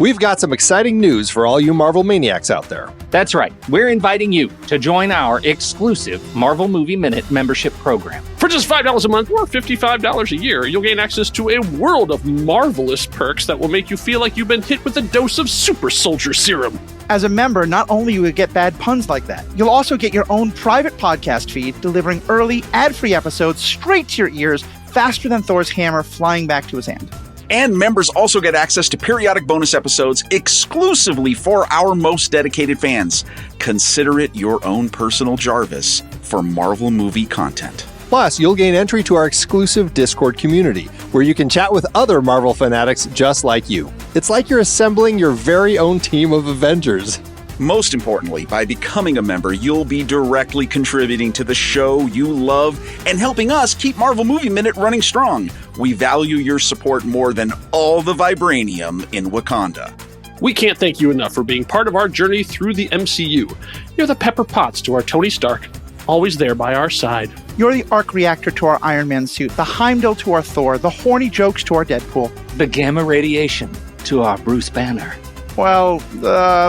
We've got some exciting news for all you Marvel maniacs out there. That's right. We're inviting you to join our exclusive Marvel Movie Minute membership program. For just $5 a month or $55 a year, you'll gain access to a world of marvelous perks that will make you feel like you've been hit with a dose of super soldier serum. As a member, not only will you get bad puns like that, you'll also get your own private podcast feed delivering early, ad-free episodes straight to your ears faster than Thor's hammer flying back to his hand. And members also get access to periodic bonus episodes exclusively for our most dedicated fans. Consider it your own personal Jarvis for Marvel movie content. Plus, you'll gain entry to our exclusive Discord community, where you can chat with other Marvel fanatics just like you. It's like you're assembling your very own team of Avengers. Most importantly, by becoming a member, you'll be directly contributing to the show you love and helping us keep Marvel Movie Minute running strong. We value your support more than all the vibranium in Wakanda. We can't thank you enough for being part of our journey through the MCU. You're the Pepper Potts to our Tony Stark, always there by our side. You're the arc reactor to our Iron Man suit, the Heimdall to our Thor, the horny jokes to our Deadpool. The gamma radiation to our Bruce Banner. Well,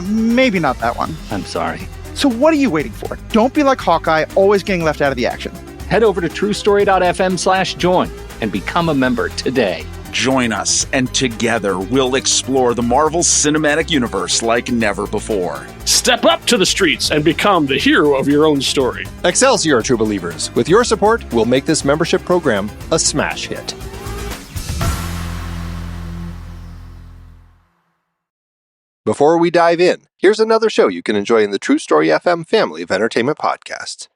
maybe not that one. I'm sorry. So what are you waiting for? Don't be like Hawkeye, always getting left out of the action. Head over to truestory.fm/join and become a member today. Join us, and together we'll explore the Marvel Cinematic Universe like never before. Step up to the streets and become the hero of your own story. Excelsior, true believers. With your support, we'll make this membership program a smash hit. Before we dive in, here's another show you can enjoy in the True Story FM family of entertainment podcasts.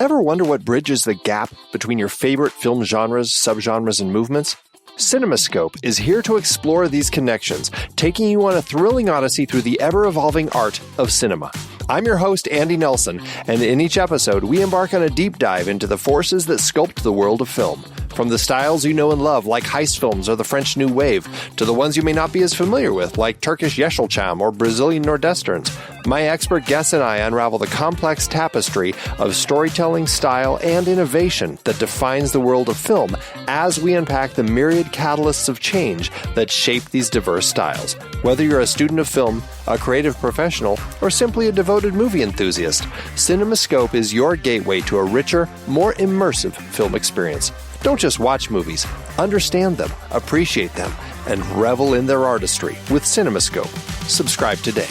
Ever wonder what bridges the gap between your favorite film genres, subgenres, and movements? CinemaScope is here to explore these connections, taking you on a thrilling odyssey through the ever-evolving art of cinema. I'm your host, Andy Nelson, and in each episode, we embark on a deep dive into the forces that sculpt the world of film. From the styles you know and love, like heist films or the French New Wave, to the ones you may not be as familiar with, like Turkish Yeşilçam or Brazilian Nordwesterns, my expert guests and I unravel the complex tapestry of storytelling, style, and innovation that defines the world of film as we unpack the myriad catalysts of change that shape these diverse styles. Whether you're a student of film, a creative professional, or simply a devoted movie enthusiast, CinemaScope is your gateway to a richer, more immersive film experience. Don't just watch movies, understand them, appreciate them, and revel in their artistry with CinemaScope. Subscribe today.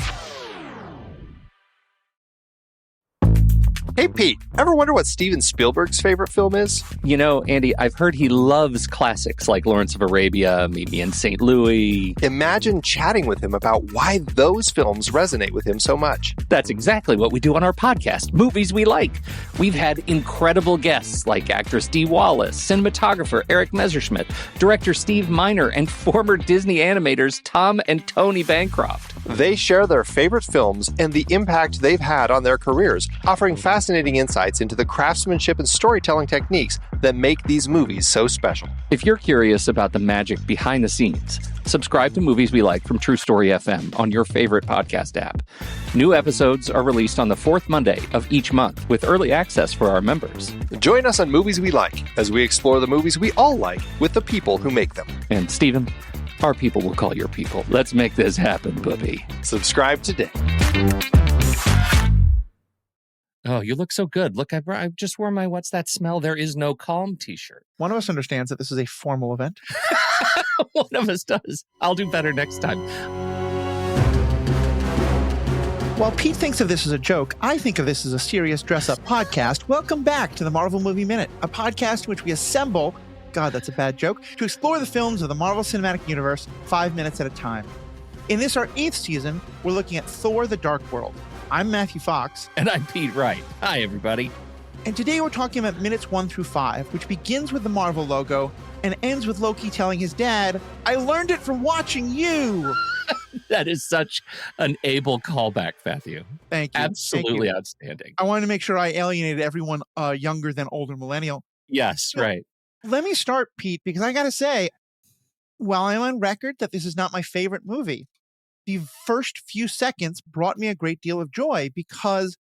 Hey Pete, ever wonder what Steven Spielberg's favorite film is? You know, Andy, I've heard he loves classics like Lawrence of Arabia, maybe in St. Louis. Imagine chatting with him about why those films resonate with him so much. That's exactly what we do on our podcast, Movies We Like. We've had incredible guests like actress Dee Wallace, cinematographer Eric Messerschmidt, director Steve Miner, and former Disney animators Tom and Tony Bancroft. They share their favorite films and the impact they've had on their careers, offering fascinating insights into the craftsmanship and storytelling techniques that make these movies so special. If you're curious about the magic behind the scenes, subscribe to Movies We Like from True Story FM on your favorite podcast app. New episodes are released on the fourth Monday of each month with early access for our members. Join us on Movies We Like as we explore the movies we all like with the people who make them. And Stephen, our people will call your people. Let's make this happen, puppy. Subscribe today. Oh, you look so good. Look, I just wore my What's That Smell? There Is No Calm t-shirt. One of us understands that this is a formal event. One of us does. I'll do better next time. While Pete thinks of this as a joke, I think of this as a serious dress-up podcast. Welcome back to the Marvel Movie Minute, a podcast in which we assemble, God, that's a bad joke, to explore the films of the Marvel Cinematic Universe 5 minutes at a time. In this, our 8th season, we're looking at Thor: The Dark World. I'm Matthew Fox. And I'm Pete Wright. Hi, everybody. And today we're talking about minutes 1 through 5, which begins with the Marvel logo and ends with Loki telling his dad, "I learned it from watching you." That is such an able callback, Matthew. Thank you. Absolutely Thank you. Outstanding. I wanted to make sure I alienated everyone younger than older millennial. Yes, So, right. Let me start, Pete, because I got to say, while I'm on record that this is not my favorite movie, the first few seconds brought me a great deal of joy because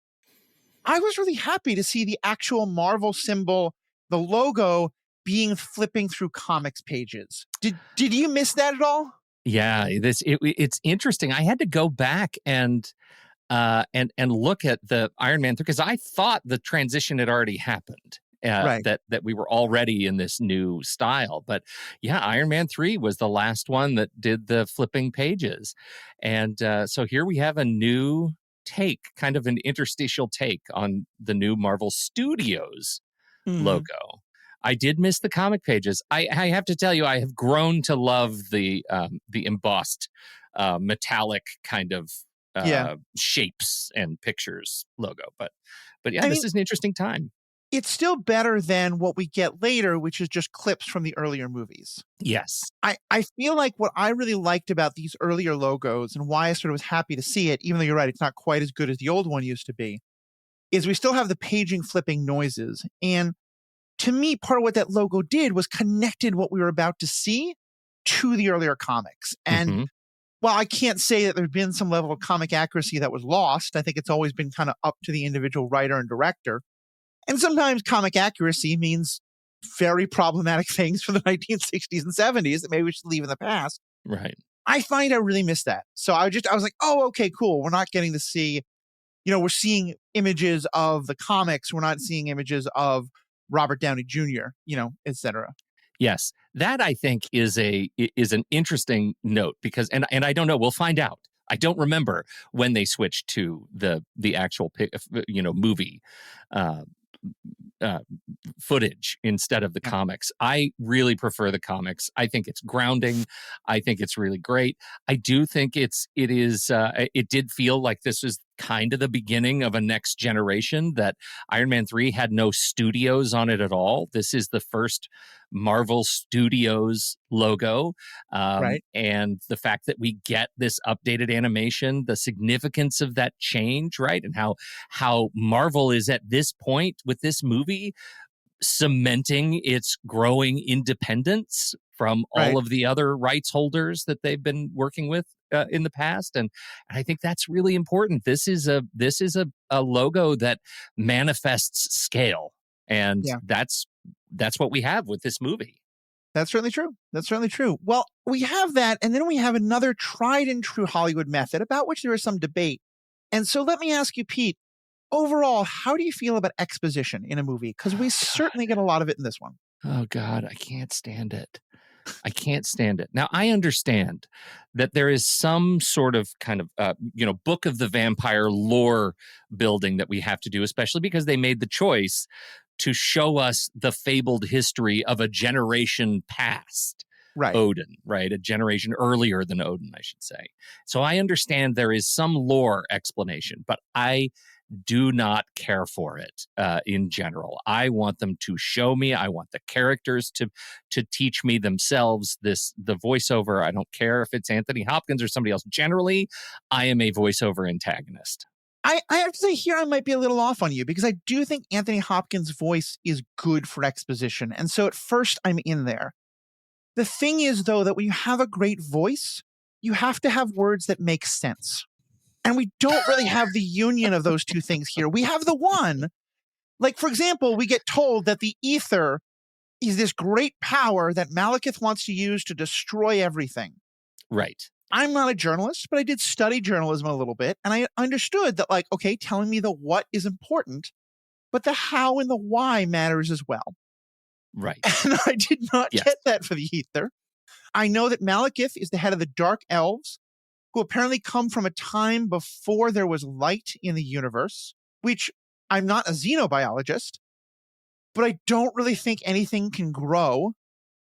I was really happy to see the actual Marvel symbol, the logo, being flipping through comics pages. Did you miss that at all? Yeah, it's interesting. I had to go back and look at the Iron Man 3 because I thought the transition had already happened. Right. That we were already in this new style. But yeah, Iron Man 3 was the last one that did the flipping pages. And so here we have a new take, kind of an interstitial take on the new Marvel Studios Mhm. logo. I did miss the comic pages. I have to tell you, I have grown to love the embossed metallic kind of Yeah. shapes and pictures logo. But yeah, I this mean, is an interesting time. it's still better than what we get later, which is just clips from the earlier movies. Yes. I feel like what I really liked about these earlier logos and why I sort of was happy to see it, even though you're right, it's not quite as good as the old one used to be, is we still have the paging flipping noises. And to me, part of what that logo did was connected what we were about to see to the earlier comics. And hmm while I can't say that there's been some level of comic accuracy that was lost, I think it's always been kind of up to the individual writer and director. And sometimes comic accuracy means very problematic things from the 1960s and 70s that maybe we should leave in the past. Right. I find I really miss that. So I was like, oh, okay, cool. We're not getting to see, we're seeing images of the comics. We're not seeing images of Robert Downey Jr., et cetera. Yes, that I think is an interesting note because and I don't know. We'll find out. I don't remember when they switched to the actual movie uh, uh, footage instead of the Yeah. comics. I really prefer the comics. I think it's grounding. I think it's really great. I do think it did feel like this was kind of the beginning of a next generation, that Iron Man 3 had no studios on it at all. This is the first Marvel Studios logo. Right. And the fact that we get this updated animation, the significance of that change, right? And how Marvel is at this point with this movie cementing its growing independence from Right. all of the other rights holders that they've been working with in the past, and I think that's really important. This is a logo that manifests scale, and Yeah. that's what we have with this movie. That's certainly true. That's certainly true. Well, we have that. And then we have another tried and true Hollywood method about which there is some debate. And so let me ask you, Pete, overall, how do you feel about exposition in a movie? Because we certainly get a lot of it in this one. Oh God, I can't stand it. I can't stand it. Now, I understand that there is some sort of kind of, Book of the Vampire lore building that we have to do, especially because they made the choice to show us the fabled history of a generation past Right. Odin, right? A generation earlier than Odin, I should say. So I understand there is some lore explanation, but I do not care for it in general. I want them to show me. I want the characters to teach me themselves the voiceover. I don't care if it's Anthony Hopkins or somebody else. Generally, I am a voiceover antagonist. I have to say here I might be a little off on you because I do think Anthony Hopkins' voice is good for exposition. And so at first I'm in there. The thing is, though, that when you have a great voice, you have to have words that make sense. And we don't really have the union of those two things here. We have the one, like, for example, we get told that the Aether is this great power that Malekith wants to use to destroy everything. Right. I'm not a journalist, but I did study journalism a little bit. And I understood that, like, okay, telling me the what is important, but the how and the why matters as well. Right. And I did not Yes. get that for the Aether. I know that Malekith is the head of the Dark Elves, who apparently come from a time before there was light in the universe, which I'm not a xenobiologist, but I don't really think anything can grow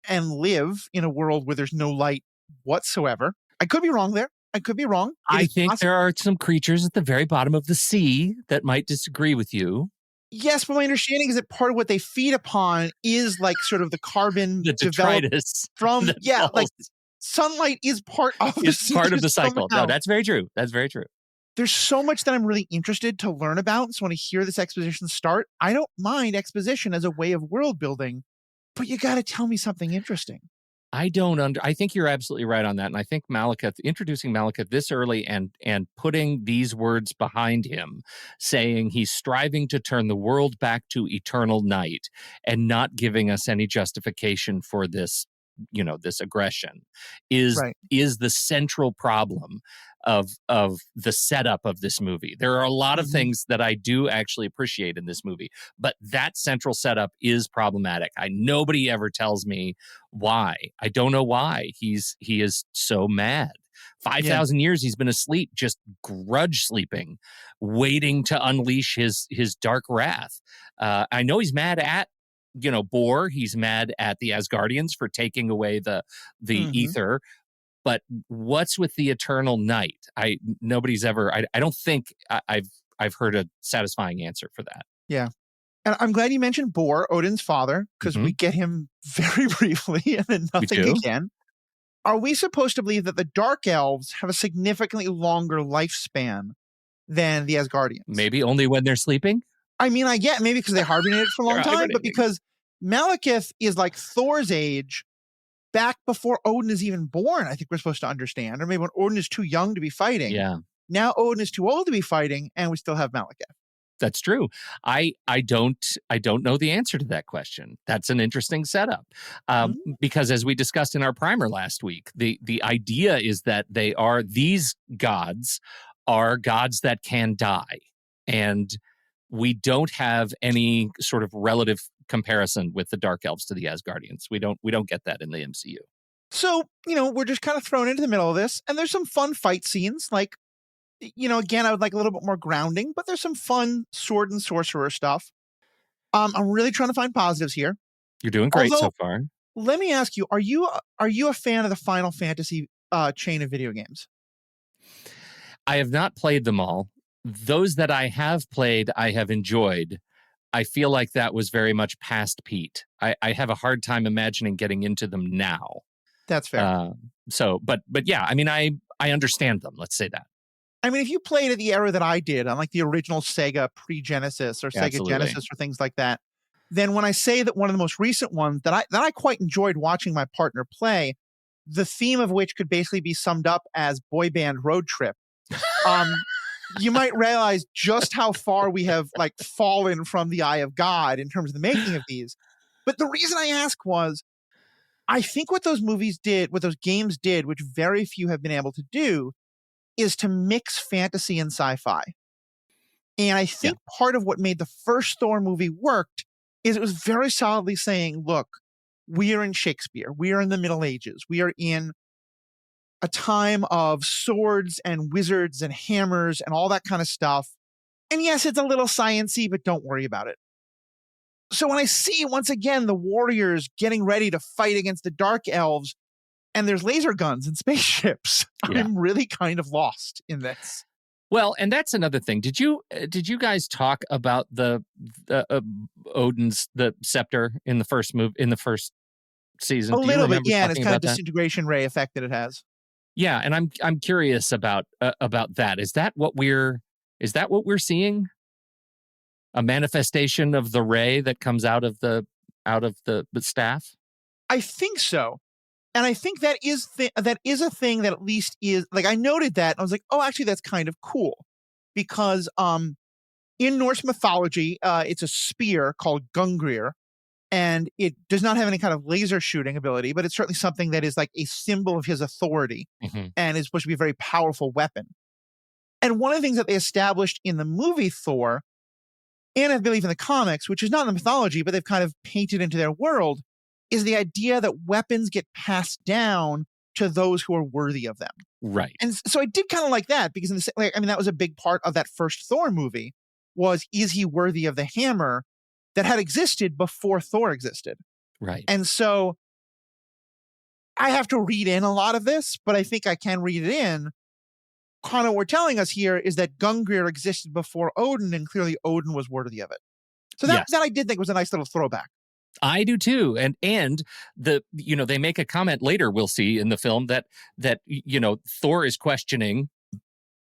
and live in a world where there's no light whatsoever. I could be wrong there. I could be wrong. I think there are some creatures at the very bottom of the sea that might disagree with you. Yes, but my understanding is that part of what they feed upon is like sort of the carbon The developed detritus. from, that like falls sunlight is part of is part of the cycle. somehow. No, that's very true. That's very true. There's so much that I'm really interested to learn about. So when I hear this exposition start, I don't mind exposition as a way of world building, but you got to tell me something interesting. I think you're absolutely right on that. And I think introducing Malekith this early and putting these words behind him, saying he's striving to turn the world back to eternal night and not giving us any justification for this this aggression is Right. the central problem of the setup of this movie. There are a lot of things that I do actually appreciate in this movie, but that central setup is problematic. Nobody ever tells me why. I don't know why he is so mad. 5,000 years he's been asleep, just grudge sleeping, waiting to unleash his dark wrath. I know he's mad at Bor. He's mad at the Asgardians for taking away the Aether. But what's with the eternal night? Nobody's ever. I don't think I've heard a satisfying answer for that. Yeah, and I'm glad you mentioned Bor, Odin's father, because we get him very briefly and then nothing again. Are we supposed to believe that the Dark Elves have a significantly longer lifespan than the Asgardians? Maybe only when they're sleeping. I mean, I get maybe because they hibernated for a long time, but because Malekith is like Thor's age. Back before Odin is even born, I think we're supposed to understand. Or maybe when Odin is too young to be fighting. Yeah. Now Odin is too old to be fighting, and we still have Malekith. That's true. I don't know the answer to that question. That's an interesting setup. Because as we discussed in our primer last week, the idea is that these gods are gods that can die. And we don't have any sort of relative comparison with the Dark Elves to the Asgardians. We don't get that in the MCU. So, we're just kind of thrown into the middle of this, and there's some fun fight scenes. Like, again, I would like a little bit more grounding, but there's some fun sword and sorcerer stuff. I'm really trying to find positives here. You're doing great so far. Let me ask you, are you a fan of the Final Fantasy chain of video games? I have not played them all. Those that I have played, I have enjoyed. I feel like that was very much past Pete. I have a hard time imagining getting into them now. That's fair. But yeah, I mean, I understand them. Let's say that. I mean, if you played at the era that I did on like the original Sega pre-Genesis or Sega Genesis or things like that, then when I say that one of the most recent ones that I quite enjoyed watching my partner play, the theme of which could basically be summed up as boy band road trip. You might realize just how far we have like fallen from the eye of God in terms of the making of these. But the reason I ask was, I think what those games did, which very few have been able to do, is to mix fantasy and sci-fi. And I think part of what made the first Thor movie worked is it was very solidly saying, look, we are in Shakespeare. We are in the Middle Ages. We are in a time of swords and wizards and hammers and all that kind of stuff. And yes, it's a little science-y, but don't worry about it. So when I see, once again, the warriors getting ready to fight against the Dark Elves, and there's laser guns and spaceships, I'm really kind of lost in this. Well, and that's another thing. Did you guys talk about the Odin's the scepter in the first season? A little bit, yeah. And it's kind of disintegration ray effect that it has. Yeah, and I'm curious about that. Is that what we're seeing? A manifestation of the ray that comes out of the staff? I think so. And I think that is a thing that at least is like, I noted that and I was like, oh, actually that's kind of cool because in Norse mythology, it's a spear called Gungrir, and it does not have any kind of laser shooting ability, but it's certainly something that is like a symbol of his authority and is supposed to be a very powerful weapon. And one of the things that they established in the movie Thor, and I believe in the comics, which is not in the mythology, but they've kind of painted into their world, is the idea that weapons get passed down to those who are worthy of them. Right. And so I did kind of like that because that was a big part of that first Thor movie was, is he worthy of the hammer that had existed before Thor existed? Right. And so I have to read in a lot of this, but I think I can read it in. Kind of what we're telling us here is that Gungrir existed before Odin, and clearly Odin was worthy of it. So that I did think was a nice little throwback. I do too, and they make a comment later. We'll see in the film that Thor is questioning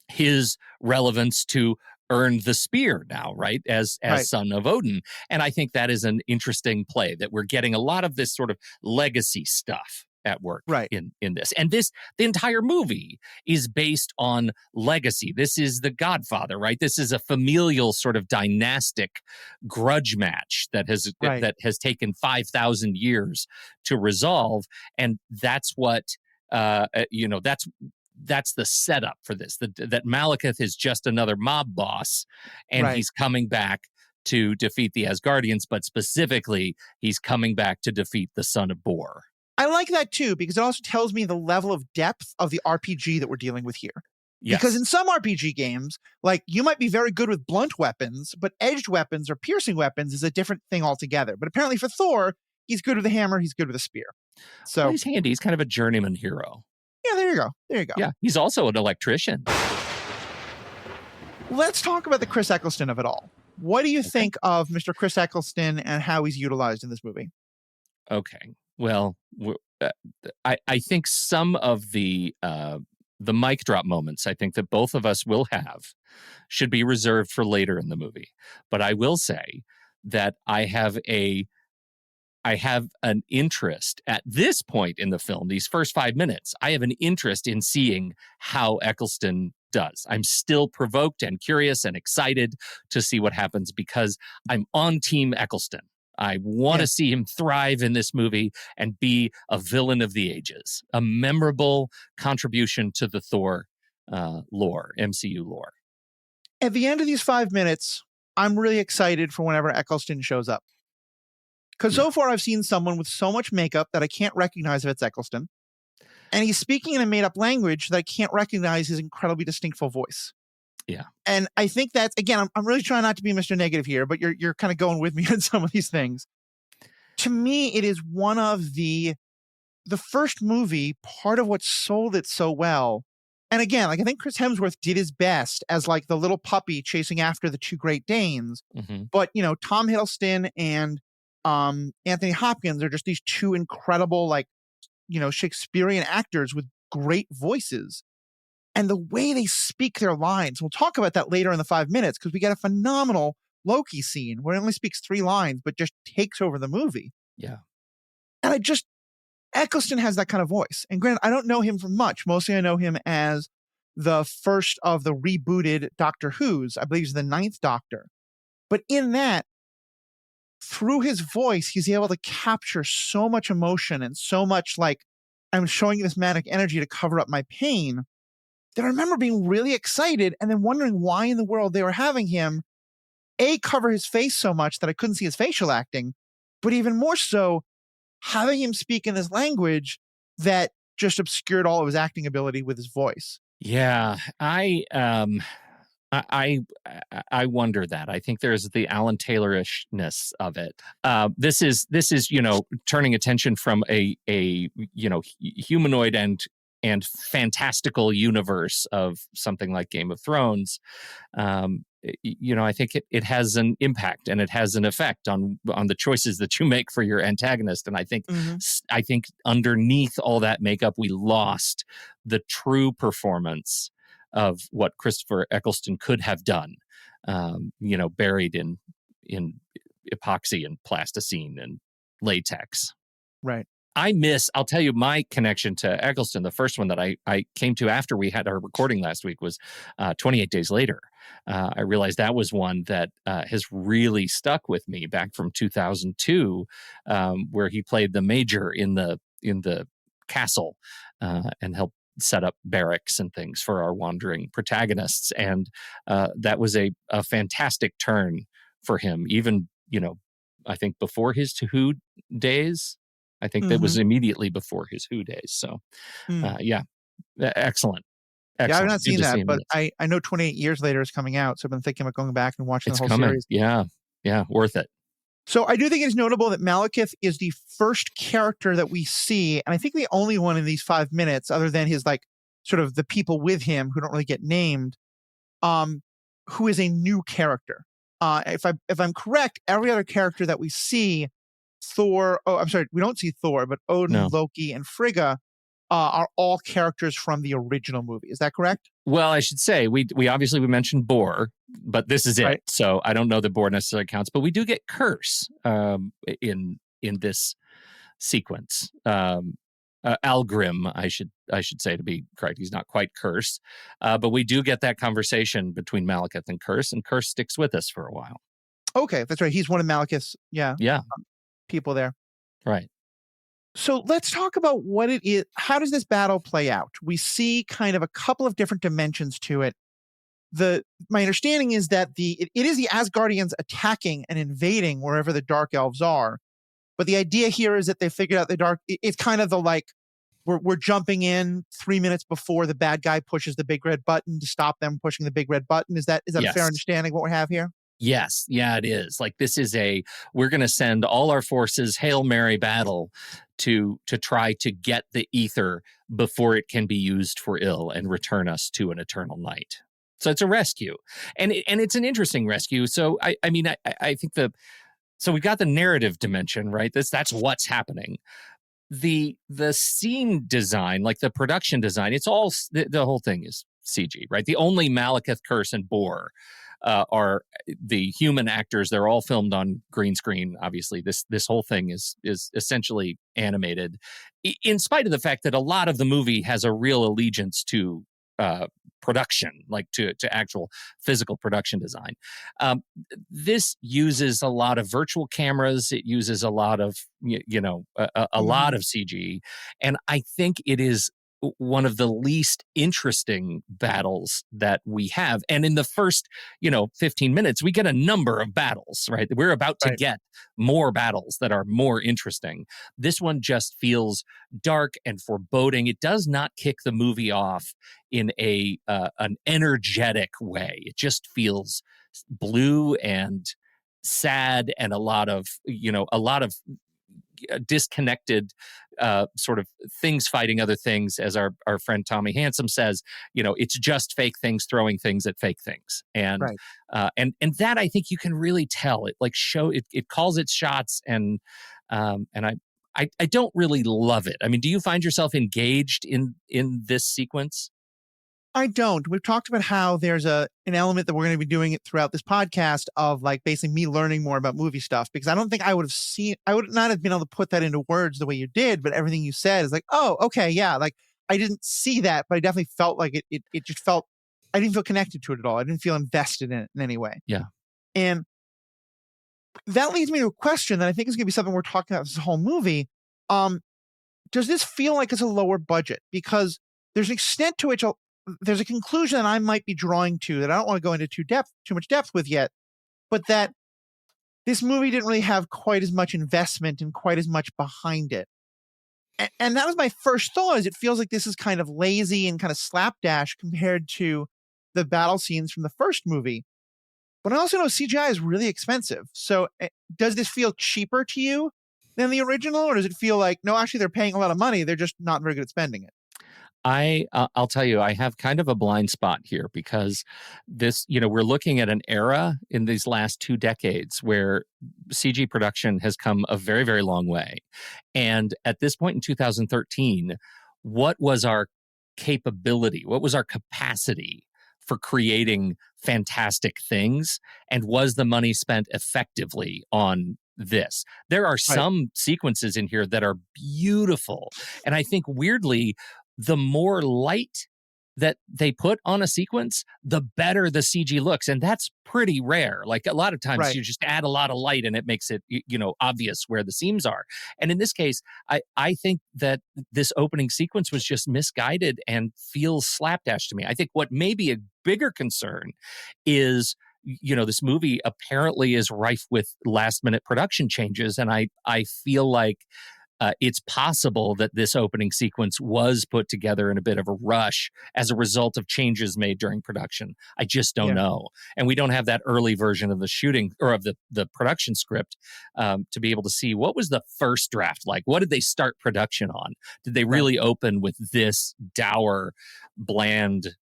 his relevance to earn the spear now, right? As son of Odin, and I think that is an interesting play that we're getting a lot of this sort of legacy stuff at work Right. in this. And the entire movie is based on legacy. This is The Godfather, right? This is a familial sort of dynastic grudge match that has taken 5,000 years to resolve. And that's what, that's the setup for this, that Malekith is just another mob boss, and he's coming back to defeat the Asgardians, but specifically, he's coming back to defeat the son of Bor. I like that too, because it also tells me the level of depth of the RPG that we're dealing with here. Yes. Because in some RPG games, like, you might be very good with blunt weapons, but edged weapons or piercing weapons is a different thing altogether. But apparently for Thor, he's good with a hammer, he's good with a spear. So he's handy. He's kind of a journeyman hero. Yeah, there you go. There you go. Yeah, he's also an electrician. Let's talk about the Chris Eccleston of it all. What do you think of Mr. Chris Eccleston and how he's utilized in this movie? Okay. Well, I think some of the mic drop moments, I think that both of us will have, should be reserved for later in the movie. But I will say that I have an interest at this point in the film, these first 5 minutes, I have an interest in seeing how Eccleston does. I'm still provoked and curious and excited to see what happens because I'm on Team Eccleston. I want to see him thrive in this movie and be a villain of the ages, a memorable contribution to the Thor lore, MCU lore. At the end of these 5 minutes, I'm really excited for whenever Eccleston shows up. Because so far I've seen someone with so much makeup that I can't recognize if it's Eccleston. And he's speaking in a made-up language that I can't recognize his incredibly distinctful voice. Yeah. And I think that's, again, I'm really trying not to be Mr. Negative here, but you're kind of going with me on some of these things. To me, it is one of the first movie, part of what sold it so well. And again, like, I think Chris Hemsworth did his best as like the little puppy chasing after the two Great Danes. Mm-hmm. But, Tom Hiddleston and Anthony Hopkins are just these two incredible, like, Shakespearean actors with great voices. And the way they speak their lines, we'll talk about that later in the 5 minutes, because we get a phenomenal Loki scene where he only speaks 3 lines, but just takes over the movie. Yeah. And Eccleston has that kind of voice. And granted, I don't know him from much. Mostly I know him as the first of the rebooted Doctor Who's. I believe he's the 9th Doctor. But in that, through his voice, he's able to capture so much emotion and so much, like, I'm showing you this manic energy to cover up my pain, that I remember being really excited and then wondering why in the world they were having him, A, cover his face so much that I couldn't see his facial acting, but even more so, having him speak in this language that just obscured all of his acting ability with his voice. Yeah, I wonder that. I think there's the Alan Taylor-ishness of it. This is turning attention from a humanoid and fantastical universe of something like Game of Thrones. I think it has an impact and it has an effect on the choices that you make for your antagonist. And I think underneath all that makeup, we lost the true performance of what Christopher Eccleston could have done, buried in epoxy and plasticine and latex. Right. I'll tell you my connection to Eccleston. The first one that I came to after we had our recording last week was 28 Days Later. I realized that was one that has really stuck with me back from 2002, where he played the major in the castle and helped set up barracks and things for our wandering protagonists. And that was a fantastic turn for him. Even, I think before his Who days, I think that was immediately before his Who days. So, excellent. Yeah, I've not seen that, but I know 28 Years Later is coming out, so I've been thinking about going back and watching the whole series. Yeah, worth it. So I do think it's notable that Malekith is the first character that we see, and I think the only one in these 5 minutes, other than his, like, sort of the people with him who don't really get named, who is a new character. If I'm correct, every other character that we see, Thor, we don't see Thor, but Odin, Loki, and Frigga are all characters from the original movie. Is that correct? Well, I should say, we obviously we mentioned Bor, but this is it. Right. So I don't know that Bor necessarily counts, but we do get Curse in this sequence. Algrim, I should say, to be correct. He's not quite Curse, but we do get that conversation between Malekith and Curse sticks with us for a while. Okay, that's right. He's one of Malekith's people there. Right. So let's talk about what it is. How does this battle play out? We see kind of a couple of different dimensions to it. My understanding is that it is the Asgardians attacking and invading wherever the Dark Elves are. But the idea here is that they figured out it's kind of the like, we're jumping in 3 minutes before the bad guy pushes the big red button to stop them pushing the big red button. Is that Yes. a fair understanding of what we have here? Yes. Yeah, it is. Like, this is we're going to send all our forces, Hail Mary battle, to try to get the Aether before it can be used for ill and return us to an eternal night. So it's a rescue, and it's an interesting rescue. So I think so we've got the narrative dimension, right? That's what's happening. The scene design, like the production design, it's all the whole thing is CG, right? The only Malekith, Curse, and Boar are the human actors. They're all filmed on green screen. Obviously, this whole thing is essentially animated, in spite of the fact that a lot of the movie has a real allegiance to production, like to actual physical production design. This uses a lot of virtual cameras. It uses a lot of a lot of CG, and I think it is one of the least interesting battles that we have. And in the first 15 minutes, we get a number of battles, right? We're about to get more battles that are more interesting. This one just feels dark and foreboding. It does not kick the movie off in an energetic way. It just feels blue and sad, and a lot of disconnected sort of things fighting other things, as our friend Tommy Handsome says. It's just fake things throwing things at fake things, and that I think you can really tell. It it calls its shots, and I don't really love it. I mean, do you find yourself engaged in this sequence? I don't. We've talked about how there's an element that we're going to be doing it throughout this podcast of like basically me learning more about movie stuff, because I don't think I would not have been able to put that into words the way you did, but everything you said is like, oh, okay, yeah. Like, I didn't see that, but I definitely felt like it just felt, I didn't feel connected to it at all. I didn't feel invested in it in any way. Yeah. And that leads me to a question that I think is going to be something we're talking about this whole movie. Does this feel like it's a lower budget? Because there's an extent to which there's a conclusion that I might be drawing to that I don't want to go into too much depth with yet, but that this movie didn't really have quite as much investment and quite as much behind it. And that was my first thought, is it feels like this is kind of lazy and kind of slapdash compared to the battle scenes from the first movie. But I also know CGI is really expensive. So does this feel cheaper to you than the original? Or does it feel like, no, actually they're paying a lot of money, they're just not very good at spending it? I'll tell you, I have kind of a blind spot here, because this, we're looking at an era in these last 2 decades where CG production has come a very, very long way. And at this point in 2013, what was our capability? What was our capacity for creating fantastic things? And was the money spent effectively on this? There are some sequences in here that are beautiful. And I think, weirdly, the more light that they put on a sequence, the better the CG looks. And that's pretty rare. Like, a lot of times you just add a lot of light and it makes it, obvious where the seams are. And in this case, I think that this opening sequence was just misguided and feels slapdash to me. I think what may be a bigger concern is, this movie apparently is rife with last minute production changes. And I feel like it's possible that this opening sequence was put together in a bit of a rush as a result of changes made during production. I just don't know. And we don't have that early version of the shooting or of the production script to be able to see what was the first draft like. What did they start production on? Did they really open with this dour, bland,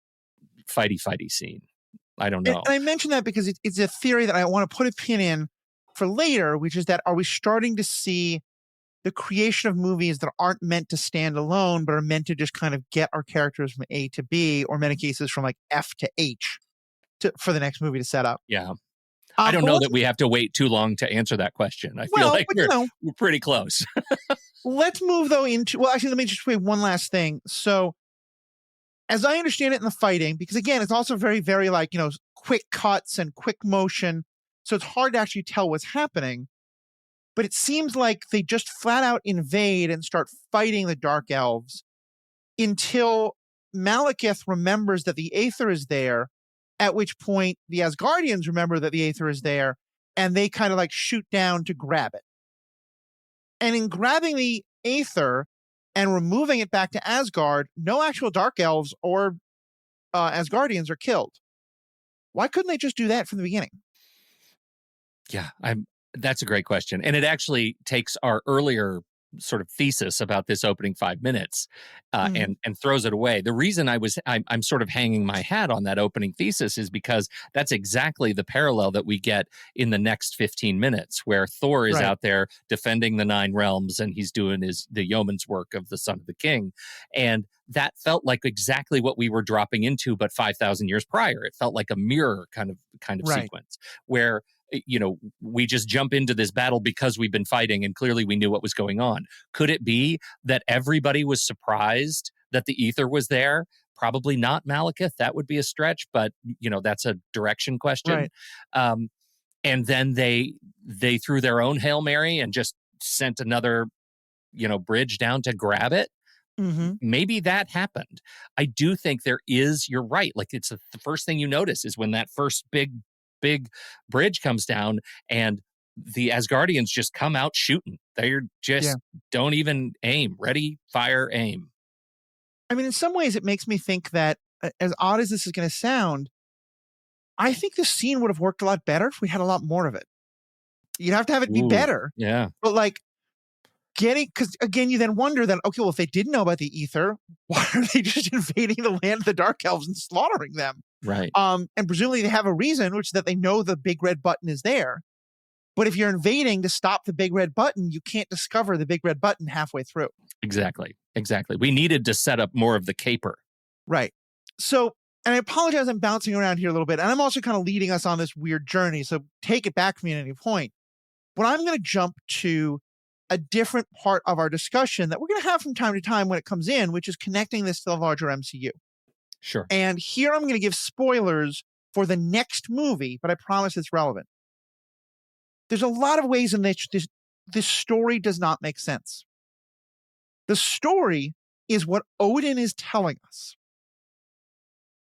fighty scene? I don't know. And I mention that because it's a theory that I want to put a pin in for later, which is that, are we starting to see the creation of movies that aren't meant to stand alone, but are meant to just kind of get our characters from A to B, or in many cases from like F to H for the next movie to set up? Yeah. I don't know that we have to wait too long to answer that question. I feel like we're pretty close. Let's move though into, well, actually, let me just say one last thing. So as I understand it in the fighting, because again, it's also very, very like, quick cuts and quick motion. So it's hard to actually tell what's happening. But it seems like they just flat out invade and start fighting the Dark Elves until Malekith remembers that the Aether is there, at which point the Asgardians remember that the Aether is there, and they kind of like shoot down to grab it. And in grabbing the Aether and removing it back to Asgard, no actual Dark Elves or Asgardians are killed. Why couldn't they just do that from the beginning? Yeah, that's a great question. And it actually takes our earlier sort of thesis about this opening 5 minutes and throws it away. The reason I'm sort of hanging my hat on that opening thesis is because that's exactly the parallel that we get in the next 15 minutes, where Thor is out there defending the 9 realms and he's doing the yeoman's work of the son of the king. And that felt like exactly what we were dropping into, but 5,000 years prior. It felt like a mirror kind of sequence where we just jump into this battle because we've been fighting and clearly we knew what was going on. Could it be that everybody was surprised that the Aether was there? Probably not Malekith. That would be a stretch, but that's a direction question. Right. And then they threw their own Hail Mary and just sent another, bridge down to grab it. Mm-hmm. Maybe that happened. I do think you're right. Like it's the first thing you notice is when that first big bridge comes down and the Asgardians just come out shooting. They're just don't even aim. Ready, fire, aim. I mean, in some ways it makes me think that, as odd as this is going to sound, I think this scene would have worked a lot better if we had a lot more of it. You'd have to have it be better. Yeah. But like because again, you then wonder that, okay, well, if they didn't know about the Aether, why are they just invading the land of the Dark Elves and slaughtering them? Right. And presumably they have a reason, which is that they know the big red button is there. But if you're invading to stop the big red button, you can't discover the big red button halfway through. Exactly. We needed to set up more of the caper. Right. So, and I apologize, I'm bouncing around here a little bit, and I'm also kind of leading us on this weird journey, so take it back from me at any point. But I'm going to jump to a different part of our discussion that we're going to have from time to time when it comes in, which is connecting this to the larger MCU. Sure. And here I'm going to give spoilers for the next movie, but I promise it's relevant. There's a lot of ways in which this story does not make sense. The story is what Odin is telling us.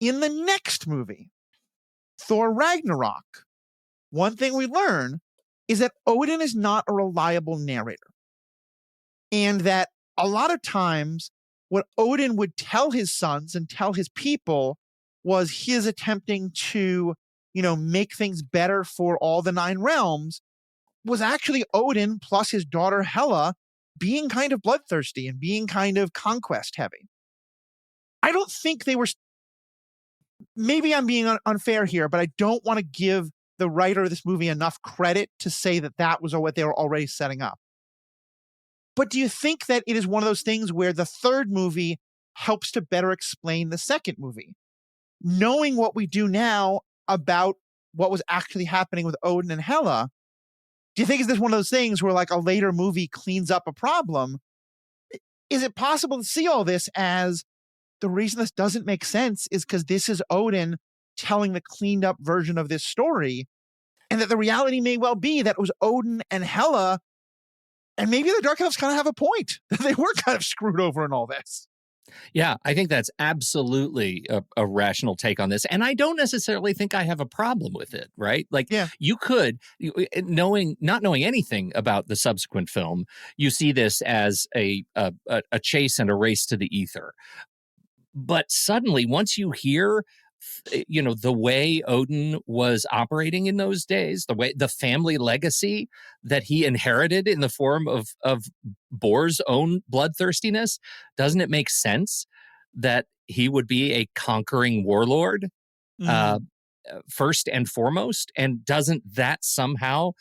In the next movie, Thor Ragnarok, one thing we learn is that Odin is not a reliable narrator. And that a lot of times what Odin would tell his sons and tell his people was his attempting to, make things better for all the 9 realms, was actually Odin plus his daughter Hela being kind of bloodthirsty and being kind of conquest heavy. I don't think they were, maybe I'm being unfair here, but I don't want to give the writer of this movie enough credit to say that was what they were already setting up. But do you think that it is one of those things where the third movie helps to better explain the second movie? Knowing what we do now about what was actually happening with Odin and Hela, do you think is this one of those things where like a later movie cleans up a problem? Is it possible to see all this as the reason this doesn't make sense is because this is Odin telling the cleaned up version of this story, and that the reality may well be that it was Odin and Hela, and maybe the Dark Elves kind of have a point. They were kind of screwed over in all this. Yeah, I think that's absolutely a rational take on this. And I don't necessarily think I have a problem with it, right? Like, you could, not knowing anything about the subsequent film, you see this as a chase and a race to the Aether. But suddenly, once you hear the way Odin was operating in those days, the family legacy that he inherited in the form of Bor's own bloodthirstiness, doesn't it make sense that he would be a conquering warlord first and foremost? And doesn't that somehow,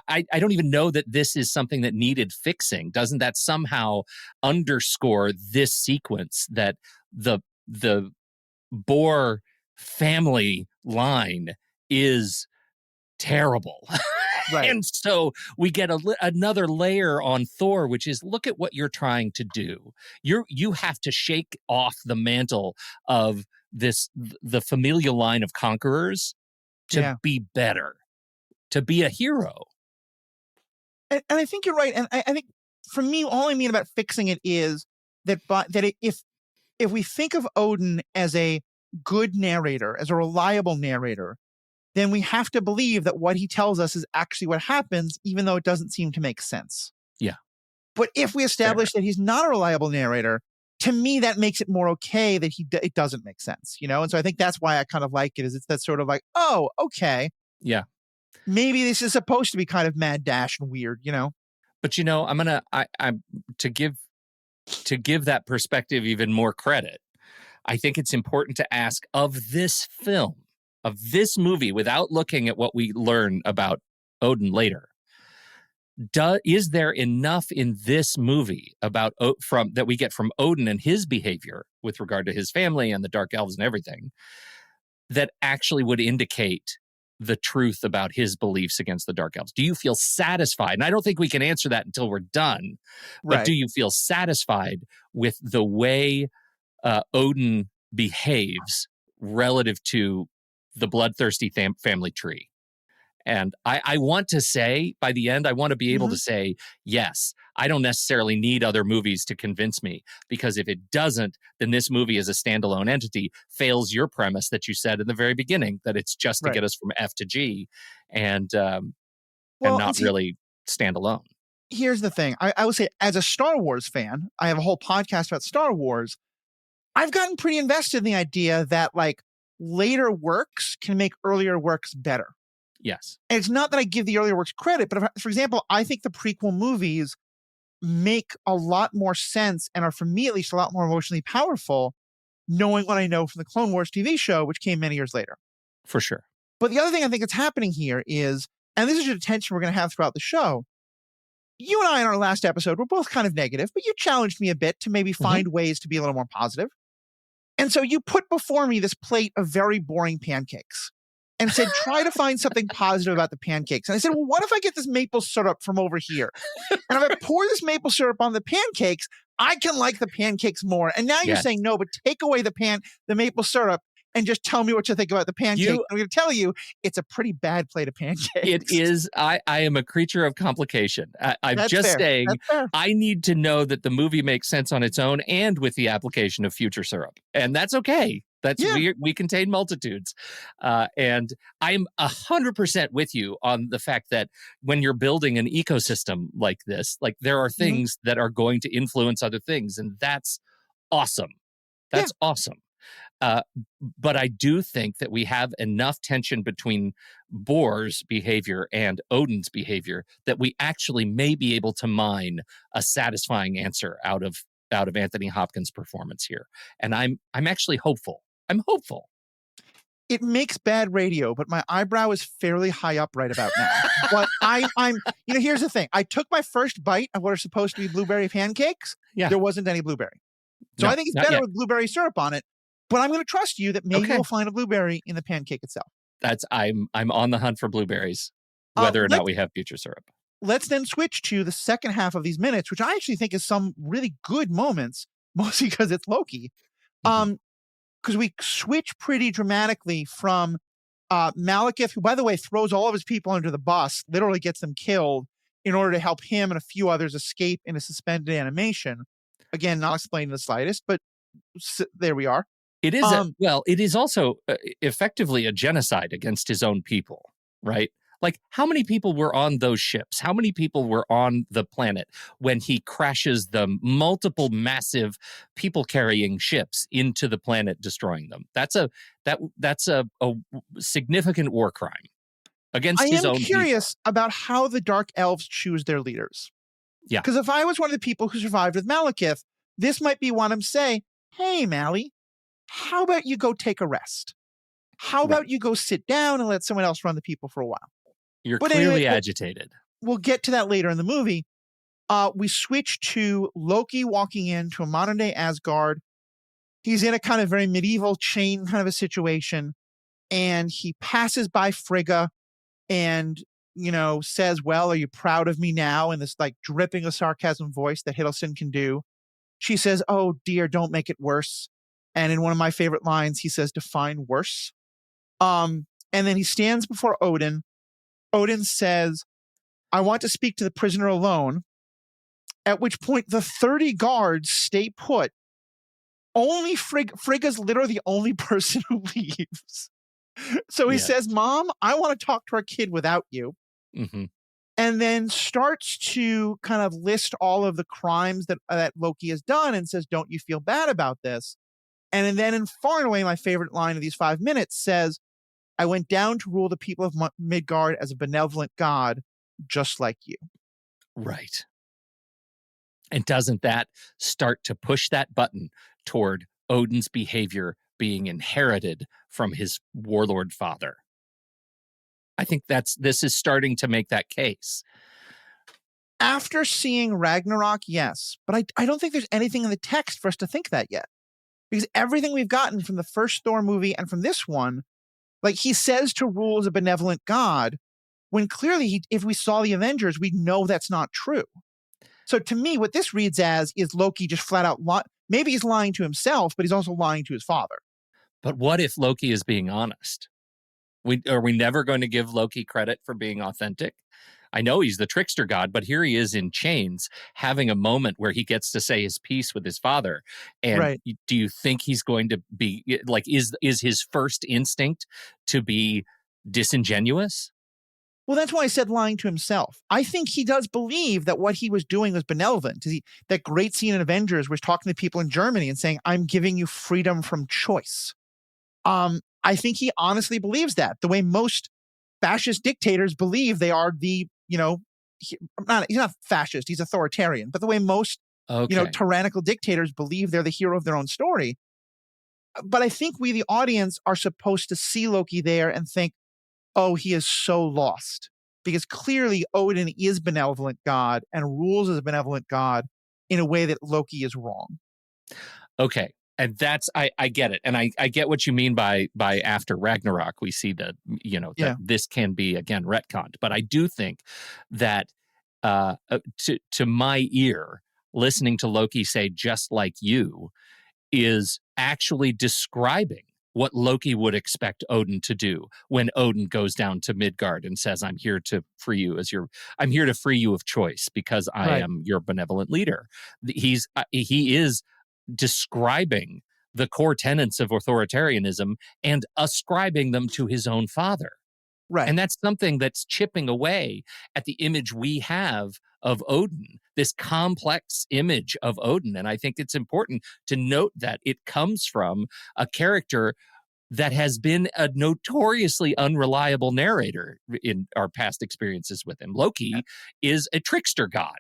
I don't even know that this is something that needed fixing. Doesn't that somehow underscore this sequence that the Bor family line is terrible. Right. And so we get another layer on Thor, which is, look at what you're trying to do. You have to shake off the mantle of the familial line of conquerors to be better, to be a hero. And I think you're right. And I think for me, all I mean about fixing it is that if we think of Odin as a good narrator, as a reliable narrator, then we have to believe that what he tells us is actually what happens, even though it doesn't seem to make sense. Yeah. But if we establish that he's not a reliable narrator, to me, that makes it more okay that it doesn't make sense, you know? And so I think that's why I kind of like it, is it's that sort of like, oh, okay. Yeah. Maybe this is supposed to be kind of mad dash and weird, you know? But, you know, I'm to give that perspective even more credit. I think it's important to ask, of this film, of this movie, without looking at what we learn about Odin later, is there enough in this movie about that we get from Odin and his behavior with regard to his family and the Dark Elves and everything that actually would indicate the truth about his beliefs against the Dark Elves? Do you feel satisfied? And I don't think we can answer that until we're done. But do you feel satisfied with the way Odin behaves relative to the bloodthirsty family tree? And I want to say, by the end, I want to be able to say, yes, I don't necessarily need other movies to convince me, because if it doesn't, then this movie as a standalone entity fails your premise that you said in the very beginning, that it's just to get us from F to G and not really standalone. Here's the thing. I would say, as a Star Wars fan, I have a whole podcast about Star Wars. I've gotten pretty invested in the idea that, like, later works can make earlier works better. Yes. And it's not that I give the earlier works credit, but for example, I think the prequel movies make a lot more sense and are, for me at least, a lot more emotionally powerful, knowing what I know from the Clone Wars TV show, which came many years later. For sure. But the other thing I think that's happening here is, and this is a tension we're going to have throughout the show, you and I in our last episode were both kind of negative, but you challenged me a bit to maybe find ways to be a little more positive. And so you put before me this plate of very boring pancakes and said, try to find something positive about the pancakes. And I said, well, what if I get this maple syrup from over here? And if I pour this maple syrup on the pancakes, I can like the pancakes more. And now you're saying, no, but take away the maple syrup and just tell me what you think about the pancake. I'm going to tell you, it's a pretty bad plate of pancakes. It is. I am a creature of complication. I'm just saying, I need to know that the movie makes sense on its own and with the application of future syrup. And that's okay. We contain multitudes. And I'm 100% with you on the fact that when you're building an ecosystem like this, like, there are things that are going to influence other things. And that's awesome. That's awesome. But I do think that we have enough tension between Bor's behavior and Odin's behavior that we actually may be able to mine a satisfying answer out of Anthony Hopkins' performance here. And I'm actually hopeful. I'm hopeful. It makes bad radio, but my eyebrow is fairly high up right about now. But I'm here's the thing. I took my first bite of what are supposed to be blueberry pancakes. Yeah. There wasn't any blueberry. So I think it's better with blueberry syrup on it. But I'm going to trust you that maybe we'll find a blueberry in the pancake itself. I'm on the hunt for blueberries, whether or not we have future syrup. Let's then switch to the second half of these minutes, which I actually think is some really good moments, mostly because it's Loki. Because we switch pretty dramatically from Malekith, who, by the way, throws all of his people under the bus, literally gets them killed in order to help him and a few others escape in a suspended animation. Again, not explained in the slightest, but there we are. It is it is also effectively a genocide against his own people, right? Like, how many people were on those ships? How many people were on the planet when he crashes the multiple massive people-carrying ships into the planet, destroying them? That's a significant war crime against his own people. I am curious about how the Dark Elves choose their leaders. Yeah. Because if I was one of the people who survived with Malekith, this might be one of them say, hey, Mally, how about you go take a rest? How about you go sit down and let someone else run the people for a while? You're clearly agitated. We'll get to that later in the movie. We switch to Loki walking into a modern day Asgard. He's in a kind of very medieval chain kind of a situation, and he passes by Frigga, and, says, well, are you proud of me now? In this like dripping with sarcasm voice that Hiddleston can do. She says, oh dear, don't make it worse. And in one of my favorite lines, he says, define worse. And then he stands before Odin. Odin says, I want to speak to the prisoner alone. At which point the 30 guards stay put. Only Frigga's literally the only person who leaves. So he says, Mom, I want to talk to our kid without you. Mm-hmm. And then starts to kind of list all of the crimes that Loki has done and says, don't you feel bad about this? And then in far and away my favorite line of these 5 minutes says, I went down to rule the people of Midgard as a benevolent god, just like you. Right. And doesn't that start to push that button toward Odin's behavior being inherited from his warlord father? I think this is starting to make that case. After seeing Ragnarok, yes. But I don't think there's anything in the text for us to think that yet. Because everything we've gotten from the first Thor movie and from this one, like he says to rule as a benevolent god, when clearly if we saw the Avengers, we'd know that's not true. So to me, what this reads as is Loki just flat out maybe he's lying to himself, but he's also lying to his father. But what if Loki is being honest? Are we never going to give Loki credit for being authentic? I know he's the trickster god, but here he is in chains having a moment where he gets to say his piece with his father. And do you think he's going to be like, is his first instinct to be disingenuous? Well, that's why I said lying to himself. I think he does believe that what he was doing was benevolent. That great scene in Avengers was talking to people in Germany and saying, I'm giving you freedom from choice. I think he honestly believes that, the way most fascist dictators believe they are he's not fascist, he's authoritarian, but the way most, tyrannical dictators believe they're the hero of their own story. But I think we, the audience, are supposed to see Loki there and think, oh, he is so lost. Because clearly Odin is benevolent god and rules as a benevolent god in a way that Loki is wrong. Okay. And that's, I get it. And I get what you mean by after Ragnarok, we see that this can be, again, retconned. But I do think that to my ear, listening to Loki say, just like you, is actually describing what Loki would expect Odin to do when Odin goes down to Midgard and says, I'm here to free you I'm here to free you of choice because I am your benevolent leader. He is describing the core tenets of authoritarianism and ascribing them to his own father. Right. And that's something that's chipping away at the image we have of Odin, this complex image of Odin. And I think it's important to note that it comes from a character that has been a notoriously unreliable narrator in our past experiences with him. Loki is a trickster god.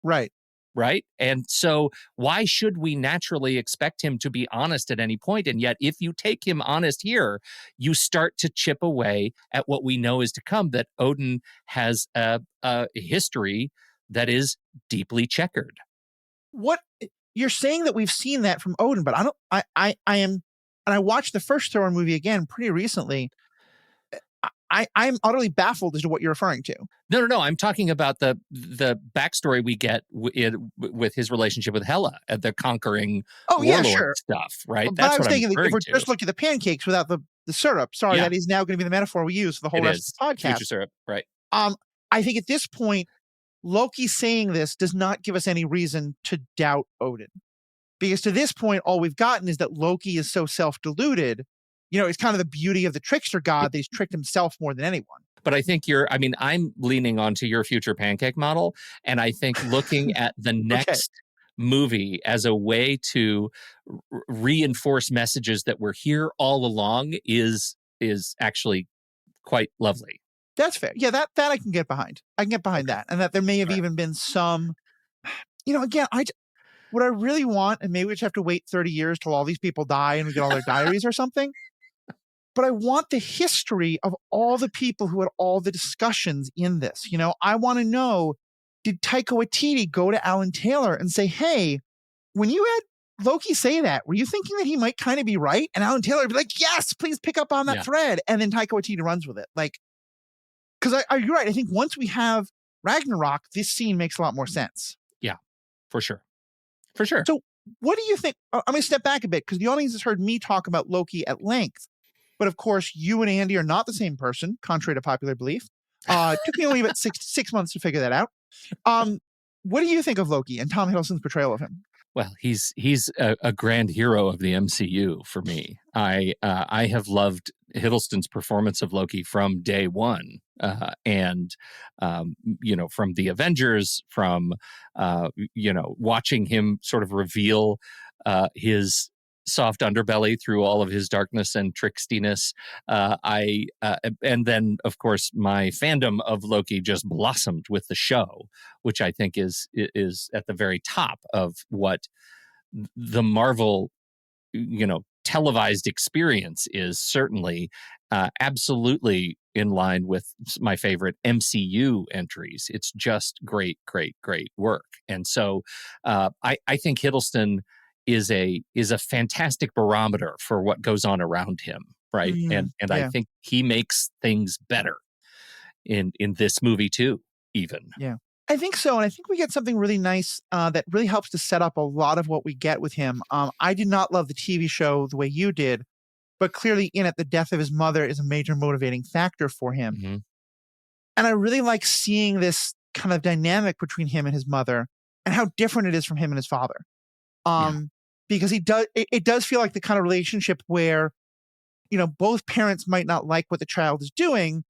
Right. Right. And so why should we naturally expect him to be honest at any point? And yet, if you take him honest here, you start to chip away at what we know is to come, that Odin has a history that is deeply checkered. What you're saying that we've seen that from Odin, but I am, and I watched the first Thor movie again pretty recently. I'm utterly baffled as to what you're referring to. No. I'm talking about the backstory we get with his relationship with Hela and the conquering warlord stuff, right? But I was thinking if we're just looking at the pancakes without the syrup, that is now going to be the metaphor we use for the whole rest of the podcast. Future syrup, right. I think at this point, Loki saying this does not give us any reason to doubt Odin. Because to this point, all we've gotten is that Loki is so self-deluded. It's kind of the beauty of the trickster god that he's tricked himself more than anyone. But I think I'm leaning onto your future pancake model. And I think looking at the next movie as a way to reinforce messages that were here all along is actually quite lovely. That's fair. Yeah, that I can get behind. I can get behind that. And that there may have even been some, again, what I really want, and maybe we just have to wait 30 years till all these people die and we get all their diaries or something. But I want the history of all the people who had all the discussions in this. I want to know, did Taika Waititi go to Alan Taylor and say, hey, when you had Loki say that, were you thinking that he might kind of be right? And Alan Taylor would be like, yes, please pick up on that thread. And then Taika Waititi runs with it. Like, Because you're right. I think once we have Ragnarok, this scene makes a lot more sense. Yeah, for sure. For sure. So what do you think? I'm going to step back a bit because the audience has heard me talk about Loki at length. But of course, you and Andy are not the same person, contrary to popular belief. Took me only about six months to figure that out. What do you think of Loki and Tom Hiddleston's portrayal of him? Well, he's a grand hero of the MCU for me. I have loved Hiddleston's performance of Loki from day one, and from the Avengers, from watching him sort of reveal his soft underbelly through all of his darkness and trickstiness. And then, of course, my fandom of Loki just blossomed with the show, which I think is at the very top of what the Marvel, televised experience is. Certainly, absolutely in line with my favorite MCU entries. It's just great, great, great work. And so I think Hiddleston is a fantastic barometer for what goes on around him, right? And I think he makes things better in this movie too, even. Yeah, I think so. And I think we get something really nice that really helps to set up a lot of what we get with him. I did not love the TV show the way you did, but clearly in it, the death of his mother is a major motivating factor for him. Mm-hmm. And I really like seeing this kind of dynamic between him and his mother and how different it is from him and his father. Because it does feel like the kind of relationship where, both parents might not like what the child is doing,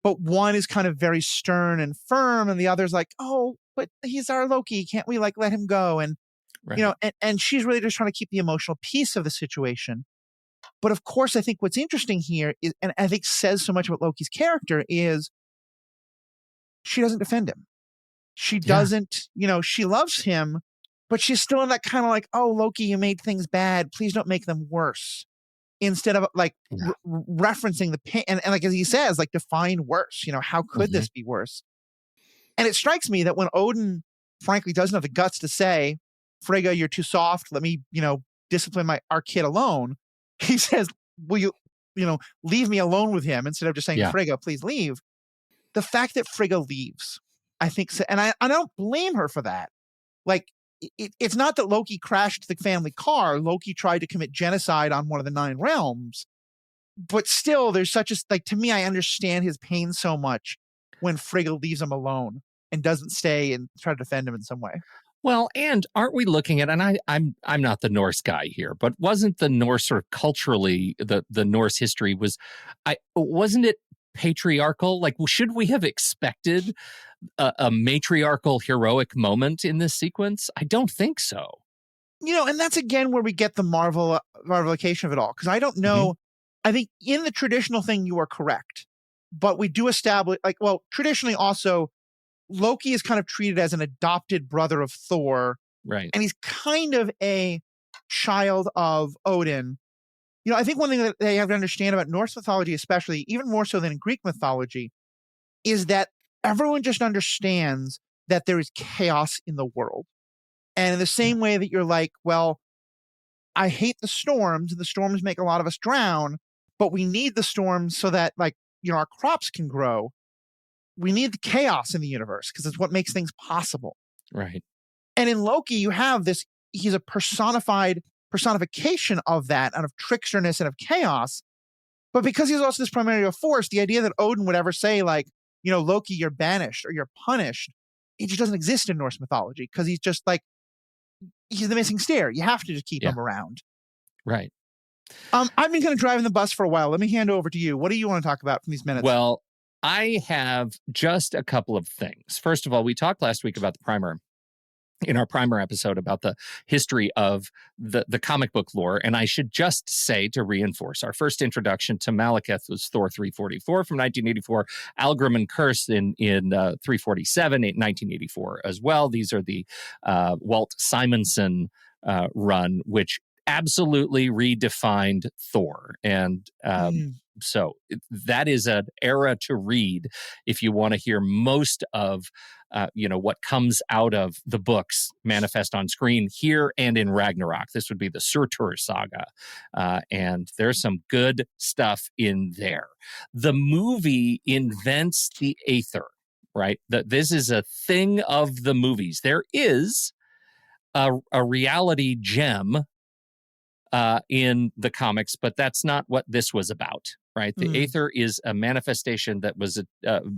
but one is kind of very stern and firm, and the other's like, oh, but he's our Loki. Can't we let him go? And, right. And she's really just trying to keep the emotional piece of the situation. But of course, I think what's interesting here is, and I think says so much about Loki's character, is she doesn't defend him. She doesn't, she loves him, but she's still in that kind of like, oh, Loki, you made things bad. Please don't make them worse. Instead of referencing the pain. And like, as he says, define worse. How could this be worse? And it strikes me that when Odin, frankly, doesn't have the guts to say, Frigga, you're too soft. Let me, discipline our kid alone. He says, will you, leave me alone with him instead of just saying, Frigga, please leave. The fact that Frigga leaves, I think, and I don't blame her for that. It's not that Loki crashed the family car. Loki tried to commit genocide on one of the 9 realms. But still, there's such a, to me, I understand his pain so much when Frigga leaves him alone and doesn't stay and try to defend him in some way. Well, and aren't we looking at, and I'm not the Norse guy here, but wasn't the Norse sort of culturally, the Norse history wasn't it patriarchal? Should we have expected a matriarchal heroic moment in this sequence? I don't think so. And that's again where we get the Marvelication of it all. Because I don't know. Mm-hmm. I think in the traditional thing, you are correct. But we do establish, traditionally also, Loki is kind of treated as an adopted brother of Thor. Right. And he's kind of a child of Odin. I think one thing that they have to understand about Norse mythology, especially, even more so than in Greek mythology, is that everyone just understands that there is chaos in the world. And in the same way that you're like, well, I hate the storms, and the storms make a lot of us drown, but we need the storms so that, our crops can grow. We need the chaos in the universe because it's what makes things possible. Right. And in Loki, you have this, he's a personification of that and of tricksterness and of chaos. But because he's also this primordial force, the idea that Odin would ever say, Loki, you're banished or you're punished, it just doesn't exist in Norse mythology because he's just he's the missing stair. You have to just keep him around. Right. I've been kind of driving the bus for a while. Let me hand over to you. What do you want to talk about from these minutes? Well, I have just a couple of things. First of all, we talked last week about the primer. In our primer episode about the history of the comic book lore. And I should just say, to reinforce, our first introduction to Malekith was Thor 344 from 1984, Algrim and Curse in 347, 1984 as well. These are the Walt Simonson run, which absolutely redefined Thor. And so that is an era to read if you want to hear most of what comes out of the books manifest on screen here and in Ragnarok. This would be the Surtur saga. And there's some good stuff in there. The movie invents the Aether, right? This is a thing of the movies. There is a reality gem in the comics, but that's not what this was about, right? The Aether is a manifestation that was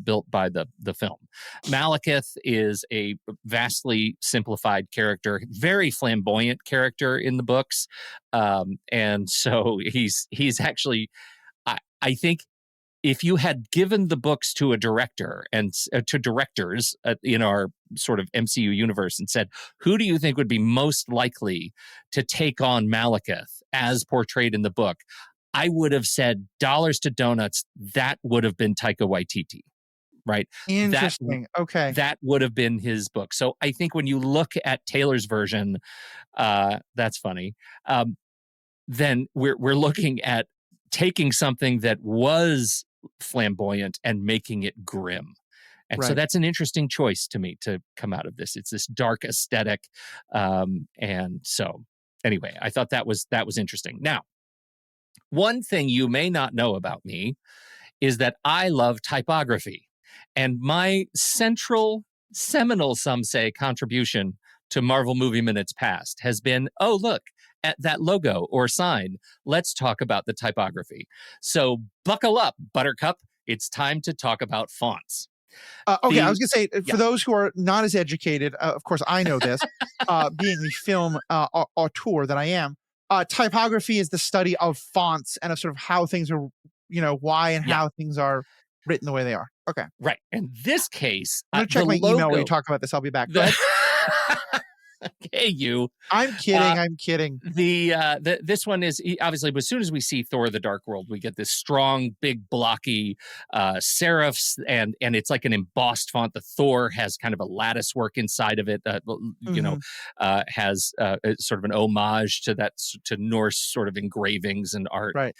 built by the film. Malekith is a vastly simplified character, very flamboyant character in the books, and so he's actually, I think, if you had given the books to a director and to directors in our sort of MCU universe and said, who do you think would be most likely to take on Malekith as portrayed in the book? I would have said dollars to donuts. That would have been Taika Waititi, right? Interesting. Okay. That would have been his book. So I think when you look at Taylor's version, that's funny. Then we're looking at taking something that was flamboyant and making it grim. And so that's an interesting choice to me to come out of this. It's this dark aesthetic. And so anyway, I thought that was interesting. Now, one thing you may not know about me is that I love typography. And my seminal, some say, contribution to Marvel Movie Minutes past has been, oh, look, at that logo or sign, let's talk about the typography. So buckle up, Buttercup. It's time to talk about fonts. Okay, I was going to say, for those who are not as educated, of course, I know this, being the film auteur that I am, typography is the study of fonts and of sort of how things are, why and how things are written the way they are. Okay. Right. In this case, I'm going to check my email when you talk about this. I'll be back. Go ahead. Hey, you. I'm kidding. This one is obviously, as soon as we see Thor: The Dark World, we get this strong, big, blocky serifs, and it's like an embossed font. The Thor has kind of a lattice work inside of it that has sort of an homage to to Norse sort of engravings and art. Right.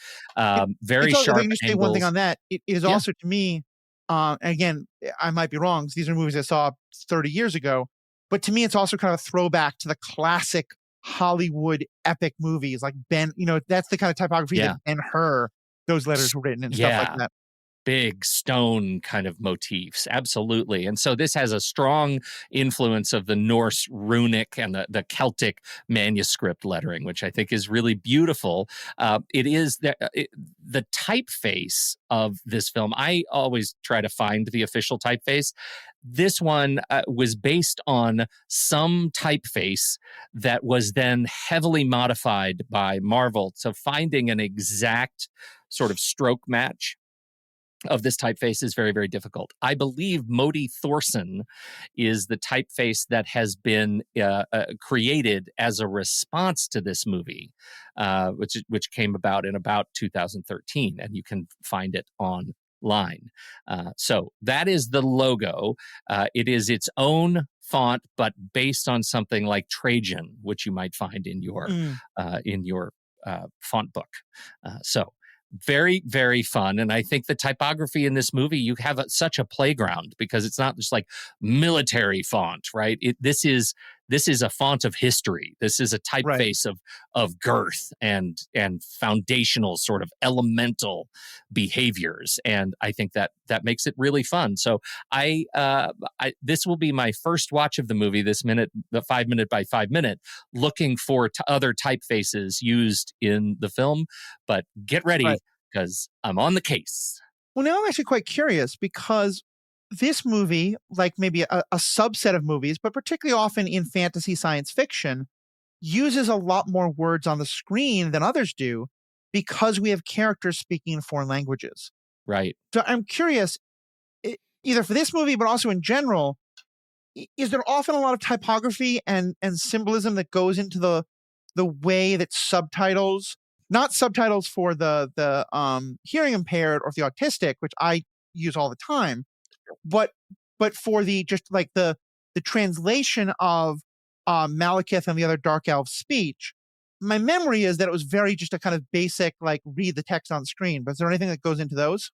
Very it's sharp. Let me just say one thing on that. It is also, to me, again, I might be wrong. These are movies I saw 30 years ago. But to me, it's also kind of a throwback to the classic Hollywood epic movies like Ben, that's the kind of typography that Ben-Hur, those letters were written and stuff like that. Big stone kind of motifs. Absolutely. And so this has a strong influence of the Norse runic and the Celtic manuscript lettering, which I think is really beautiful. It is the typeface of this film. I always try to find the official typeface. This one was based on some typeface that was then heavily modified by Marvel. So finding an exact sort of stroke match of this typeface is very, very difficult. I believe Modi Thorson is the typeface that has been created as a response to this movie, which came about in about 2013, and you can find it online. So that is the logo. It is its own font, but based on something like Trajan, which you might find in your font book. So very, very fun. And I think the typography in this movie, you have such a playground because it's not just like military font, right? This is a font of history. This is a typeface of girth and foundational sort of elemental behaviors. And I think that makes it really fun. So this will be my first watch of the movie, the 5 minute by 5 minute, looking for other typefaces used in the film. But get ready because I'm on the case. Well, now I'm actually quite curious because this movie, like maybe a subset of movies, but particularly often in fantasy science fiction, uses a lot more words on the screen than others do because we have characters speaking in foreign languages. Right. So I'm curious, either for this movie, but also in general, is there often a lot of typography and symbolism that goes into the way that subtitles, not subtitles for the hearing impaired or the autistic, which I use all the time, but for the just like the translation of Malekith and the other Dark Elf speech, my memory is that it was very just a kind of basic, like read the text on screen. But is there anything that goes into those?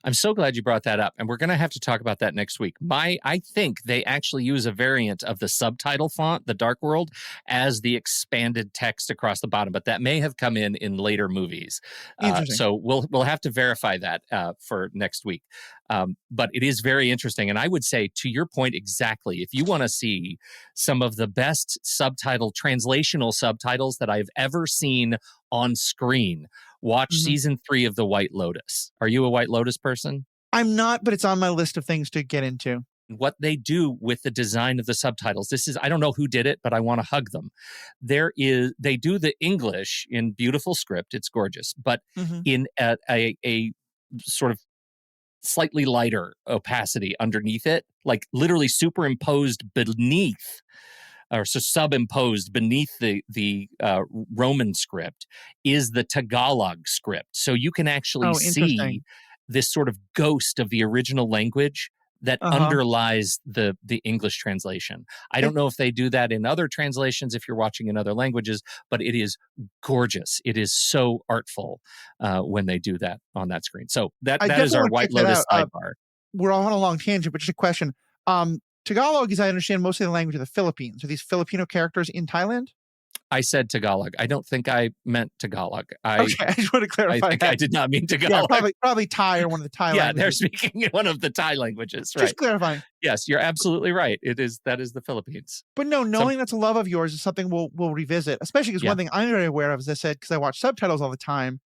I'm so glad you brought that up, and we're going to have to talk about that next week. I think they actually use a variant of the subtitle font, the Dark World, as the expanded text across the bottom, but that may have come in later movies. Interesting. So we'll have to verify that for next week. But it is very interesting, and I would say, to your point exactly, if you want to see some of the best translational subtitles that I've ever seen on screen, watch season 3 of The White Lotus. Are you a White Lotus person? I'm not, but it's on my list of things to get into. What they do with the design of the subtitles, I don't know who did it, but I want to hug them. They do the English in beautiful script. It's gorgeous, but in a sort of slightly lighter opacity underneath it, like literally superimposed beneath, or so subimposed beneath the Roman script, is the Tagalog script. So you can actually see this sort of ghost of the original language that underlies the English translation. I don't know if they do that in other translations if you're watching in other languages, but it is gorgeous. It is so artful when they do that on that screen. So that is our White Lotus sidebar. We're all on a long tangent, but just a question. Tagalog, as I understand, mostly the language of the Philippines. Are these Filipino characters in Thailand? I said Tagalog. I don't think I meant Tagalog. Okay, I just want to clarify. I think I did not mean Tagalog. Yeah, probably Thai or one of the Thai languages. They're speaking in one of the Thai languages. Right. Just clarifying. Yes, you're absolutely right. That is the Philippines. But no, knowing that's a love of yours is something we'll revisit, especially because one thing I'm very aware of, as I said, because I watch subtitles all the time,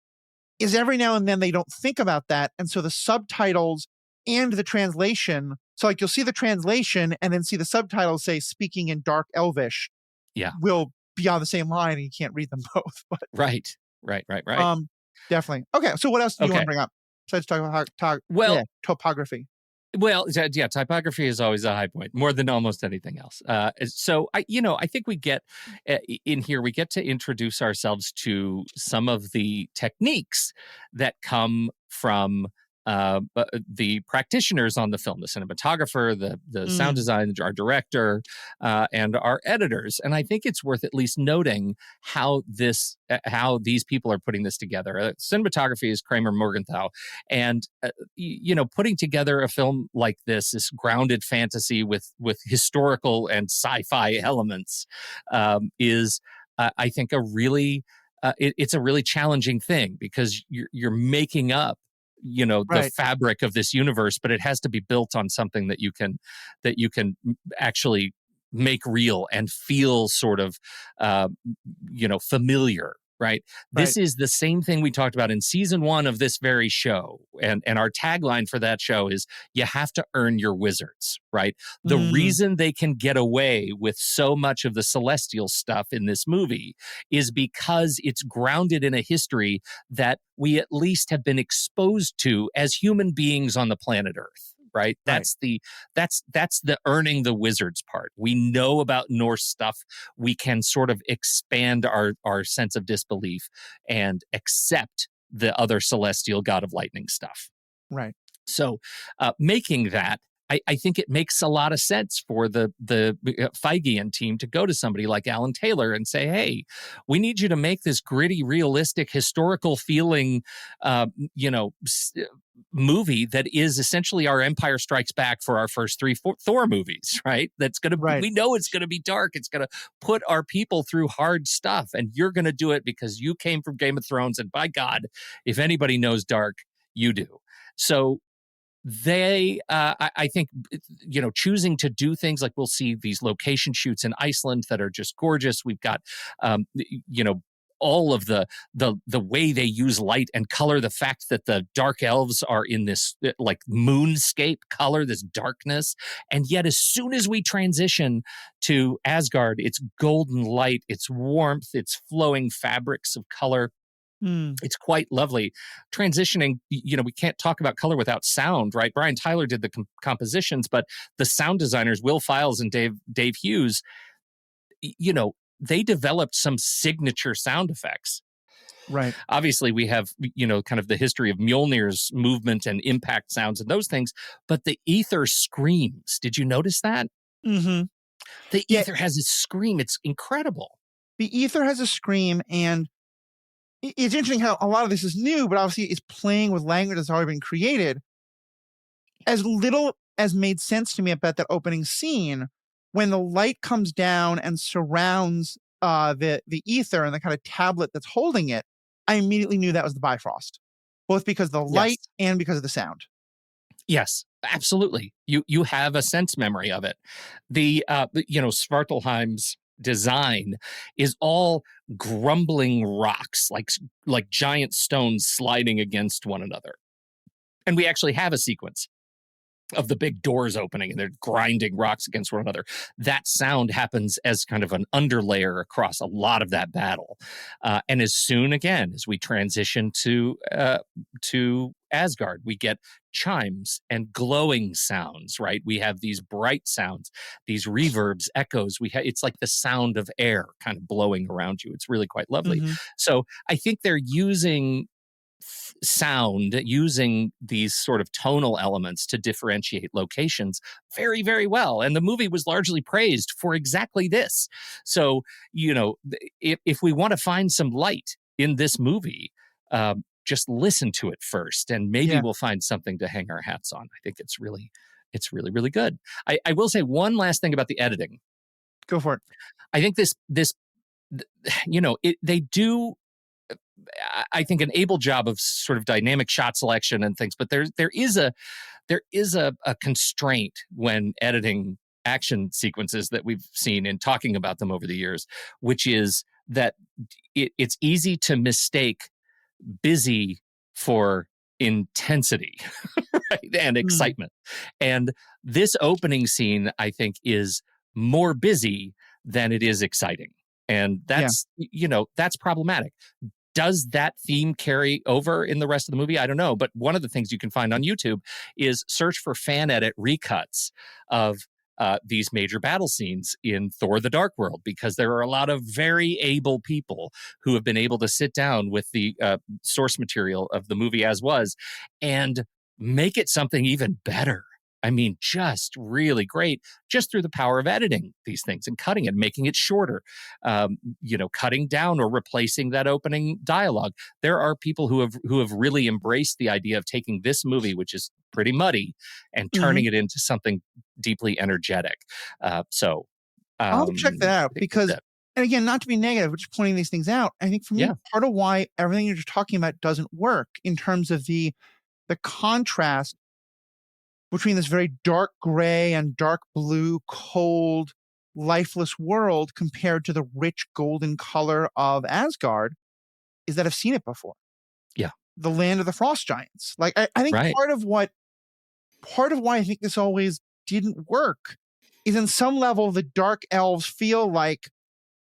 is every now and then they don't think about that. And so the subtitles and the translation, so like you'll see the translation and then see the subtitles say speaking in dark Elvish. Yeah. Will be on the same line and you can't read them both. But, right. Definitely. Okay. So what else do you want to bring up? Besides talking about topography. Well, yeah, typography is always a high point, more than almost anything else. So I think we get in here, we get to introduce ourselves to some of the techniques that come from the practitioners on the film, the cinematographer, the sound design, our director, and our editors. And I think it's worth at least noting how these people are putting this together. Cinematography is Kramer Morgenthau, and putting together a film like this grounded fantasy with historical and sci-fi elements, is I think it's a really challenging thing, because you're making up the fabric of this universe, but it has to be built on something that you can actually make real and feel sort of familiar. Right. This is the same thing we talked about in season 1 of this very show. And our tagline for that show is, you have to earn your wizards, right? The reason they can get away with so much of the celestial stuff in this movie is because it's grounded in a history that we at least have been exposed to as human beings on the planet Earth. Right. That's the earning the wizards part. We know about Norse stuff. We can sort of expand our sense of disbelief and accept the other celestial god of lightning stuff. Right. So making that, I think it makes a lot of sense for the Feigean team to go to somebody like Alan Taylor and say, hey, we need you to make this gritty, realistic, historical feeling, movie that is essentially our Empire Strikes Back for our first 3 Thor movies, right? That's going to, we know it's going to be dark. It's going to put our people through hard stuff, and you're going to do it because you came from Game of Thrones. And by God, if anybody knows dark, you do. So they, I think, choosing to do things like, we'll see these location shoots in Iceland that are just gorgeous. We've got, all of the way they use light and color, the fact that the dark elves are in this like moonscape color, this darkness. And yet as soon as we transition to Asgard, it's golden light, it's warmth, it's flowing fabrics of color. It's quite lovely. Transitioning, we can't talk about color without sound, right? Brian Tyler did the compositions, but the sound designers, Will Files and Dave Hughes, they developed some signature sound effects. Right. Obviously, we have, kind of the history of Mjolnir's movement and impact sounds and those things, but the Aether screams. Did you notice that? Mm-hmm. The Aether has a scream. It's incredible. The Aether has a scream, and it's interesting how a lot of this is new, but obviously it's playing with language that's already been created. As little as made sense to me about that opening scene, when the light comes down and surrounds the Aether and the kind of tablet that's holding it, I immediately knew that was the Bifrost, both because of the light Yes. and because of the sound. Yes, absolutely. You have a sense memory of it. Svartalheim's design is all grumbling rocks, like giant stones sliding against one another. And we actually have a sequence of the big doors opening and they're grinding rocks against one another. That sound happens as kind of an underlayer across a lot of that battle. And as soon, again, as we transition to Asgard, we get chimes and glowing sounds, right? We have these bright sounds, these reverbs, echoes. It's like the sound of air kind of blowing around you. It's really quite lovely. Mm-hmm. So I think they're using sound, using these sort of tonal elements to differentiate locations very, very well. And the movie was largely praised for exactly this. So, if we want to find some light in this movie, just listen to it first, and maybe we'll find something to hang our hats on. I think it's really, really good. I will say one last thing about the editing. Go for it. I think they do, I think, an able job of sort of dynamic shot selection and things, but there is a constraint when editing action sequences that we've seen in talking about them over the years, which is that it's easy to mistake busy for intensity, right? And excitement. And this opening scene, I think, is more busy than it is exciting. And that's problematic. Does that theme carry over in the rest of the movie? I don't know. But one of the things you can find on YouTube is search for fan edit recuts of these major battle scenes in Thor: The Dark World, because there are a lot of very able people who have been able to sit down with the source material of the movie as was and make it something even better. I mean, just really great, just through the power of editing these things and cutting it, making it shorter, cutting down or replacing that opening dialogue. There are people who have really embraced the idea of taking this movie, which is pretty muddy, and turning it into something deeply energetic. I'll have to check that out because, and again, not to be negative, but just pointing these things out. I think for me, part of why everything you're just talking about doesn't work in terms of the contrast between this very dark gray and dark blue, cold, lifeless world compared to the rich golden color of Asgard, is that I've seen it before. Yeah. The land of the frost giants. Like, I think part of why I think this always didn't work is in some level the dark elves feel like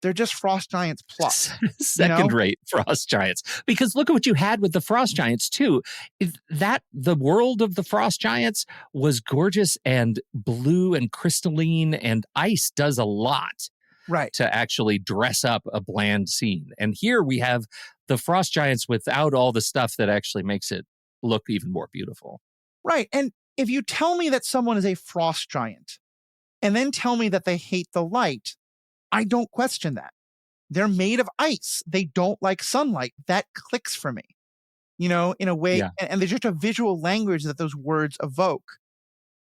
they're just frost giants plus. Second-rate frost giants. Because look at what you had with the frost giants, too. The world of the frost giants was gorgeous and blue and crystalline, and ice does a lot to actually dress up a bland scene. And here we have the frost giants without all the stuff that actually makes it look even more beautiful. Right. And if you tell me that someone is a frost giant and then tell me that they hate the light, I don't question that. They're made of ice. They don't like sunlight. That clicks for me, in a way. Yeah. And there's just a visual language that those words evoke.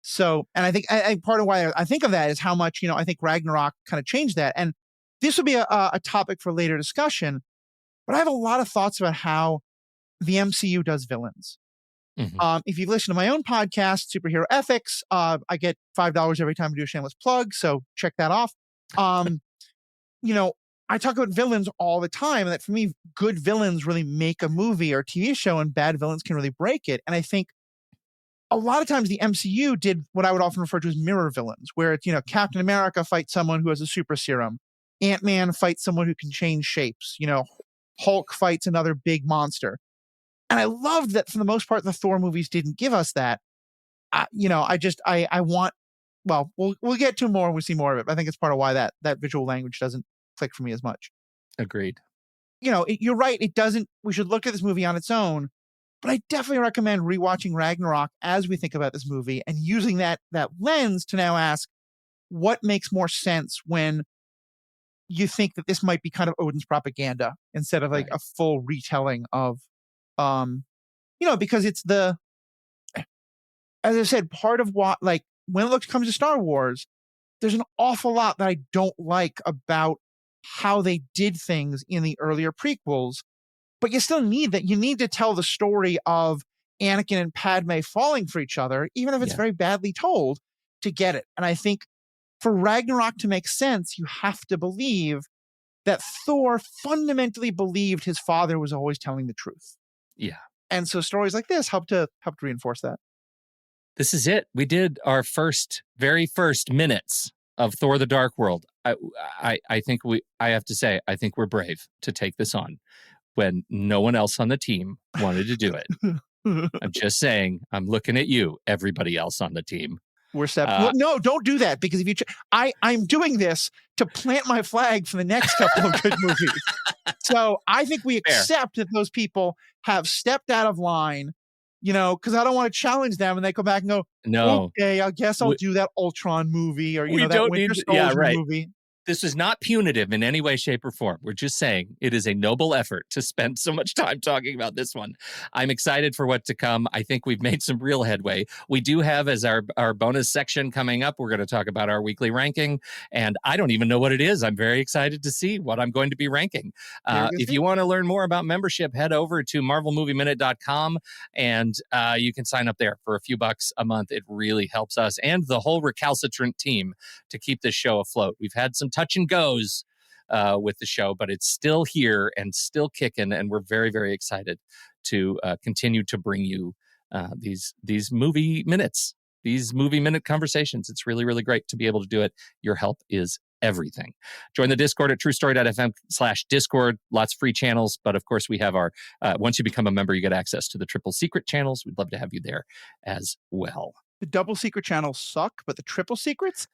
So, and I think part of why I think of that is how much, I think Ragnarok kind of changed that. And this would be a topic for later discussion. But I have a lot of thoughts about how the MCU does villains. Mm-hmm. If you listen to my own podcast, Superhero Ethics, I get $5 every time I do a shameless plug. So check that off. I talk about villains all the time, and that for me, good villains really make a movie or TV show, and bad villains can really break it. And I think a lot of times the MCU did what I would often refer to as mirror villains, where it's, Captain America fights someone who has a super serum. Ant-Man fights someone who can change shapes. Hulk fights another big monster. And I loved that for the most part, the Thor movies didn't give us that. I want, well, we'll get to more when we see more of it. But I think it's part of why that visual language doesn't click for me as much. Agreed. You're right. It doesn't, we should look at this movie on its own, but I definitely recommend rewatching Ragnarok as we think about this movie and using that lens to now ask what makes more sense when you think that this might be kind of Odin's propaganda instead of like a full retelling of, because it's as I said, part of what, like, when it comes to Star Wars, there's an awful lot that I don't like about how they did things in the earlier prequels, but you still need that. You need to tell the story of Anakin and Padme falling for each other, even if it's very badly told, to get it. And I think for Ragnarok to make sense, you have to believe that Thor fundamentally believed his father was always telling the truth. Yeah. And so stories like this help to reinforce that. This is it. We did our very first minutes of Thor: The Dark World. I think I have to say, I think we're brave to take this on when no one else on the team wanted to do it. I'm just saying, I'm looking at you, everybody else on the team. We're no, don't do that, because if you, I'm doing this to plant my flag for the next couple of good movies. So I think we accept that those people have stepped out of line, because I don't want to challenge them and they come back and go, no, okay, I guess I'll do that Ultron movie or, that Winter Soldier movie. This is not punitive in any way, shape, or form. We're just saying it is a noble effort to spend so much time talking about this one. I'm excited for what to come. I think we've made some real headway. We do have, as our bonus section coming up, we're going to talk about our weekly ranking, and I don't even know what it is. I'm very excited to see what I'm going to be ranking. If you want to learn more about membership, head over to marvelmovieminute.com, and you can sign up there for a few bucks a month. It really helps us and the whole recalcitrant team to keep this show afloat. We've had some touch and goes with the show, but it's still here and still kicking, and we're very, very excited to continue to bring you these movie minutes, these movie minute conversations. It's really, really great to be able to do it. Your help is everything. Join the Discord at truestory.fm/Discord. Lots of free channels, but of course we have our once you become a member, you get access to the triple secret channels. We'd love to have you there as well. The double secret channels suck, but the triple secrets,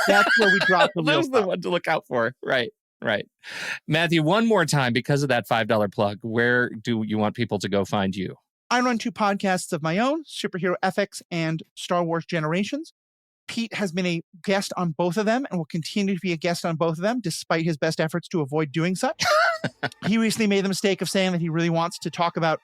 that's where we drop the real stuff. That's the one to look out for. Right. Matthew, one more time, because of that $5 plug, where do you want people to go find you? I run 2 podcasts of my own, Superhero Ethics and Star Wars Generations. Pete has been a guest on both of them and will continue to be a guest on both of them, despite his best efforts to avoid doing such. He recently made the mistake of saying that he really wants to talk about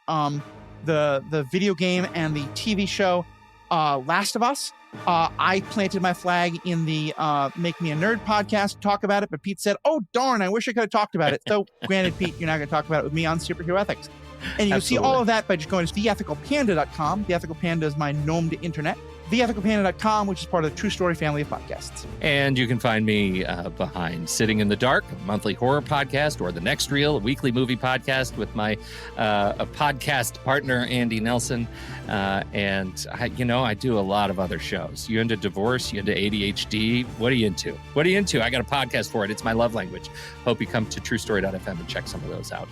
the video game and the TV show Last of Us. I planted my flag in the Make Me a Nerd podcast to talk about it, but Pete said, oh, darn, I wish I could have talked about it. So granted, Pete, you're not going to talk about it with me on Superhero Ethics. And you can see all of that by just going to theethicalpanda.com. The Ethical Panda is my gnomed internet. theethicalpanda.com, which is part of the True Story family of podcasts. And you can find me behind Sitting in the Dark, a monthly horror podcast, or The Next Reel, a weekly movie podcast with my a podcast partner, Andy Nelson. And I do a lot of other shows. You into divorce? You into ADHD? What are you into? I got a podcast for it. It's my love language. Hope you come to truestory.fm and check some of those out.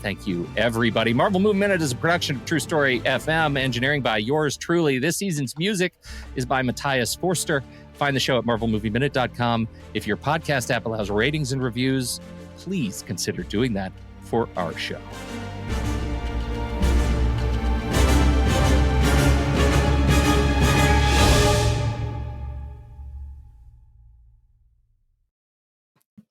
Thank you, everybody. Marvel Movie Minute is a production of True Story FM, engineering by yours truly. This season's music is by Matthias Forster. Find the show at marvelmovieminute.com. If your podcast app allows ratings and reviews, please consider doing that for our show.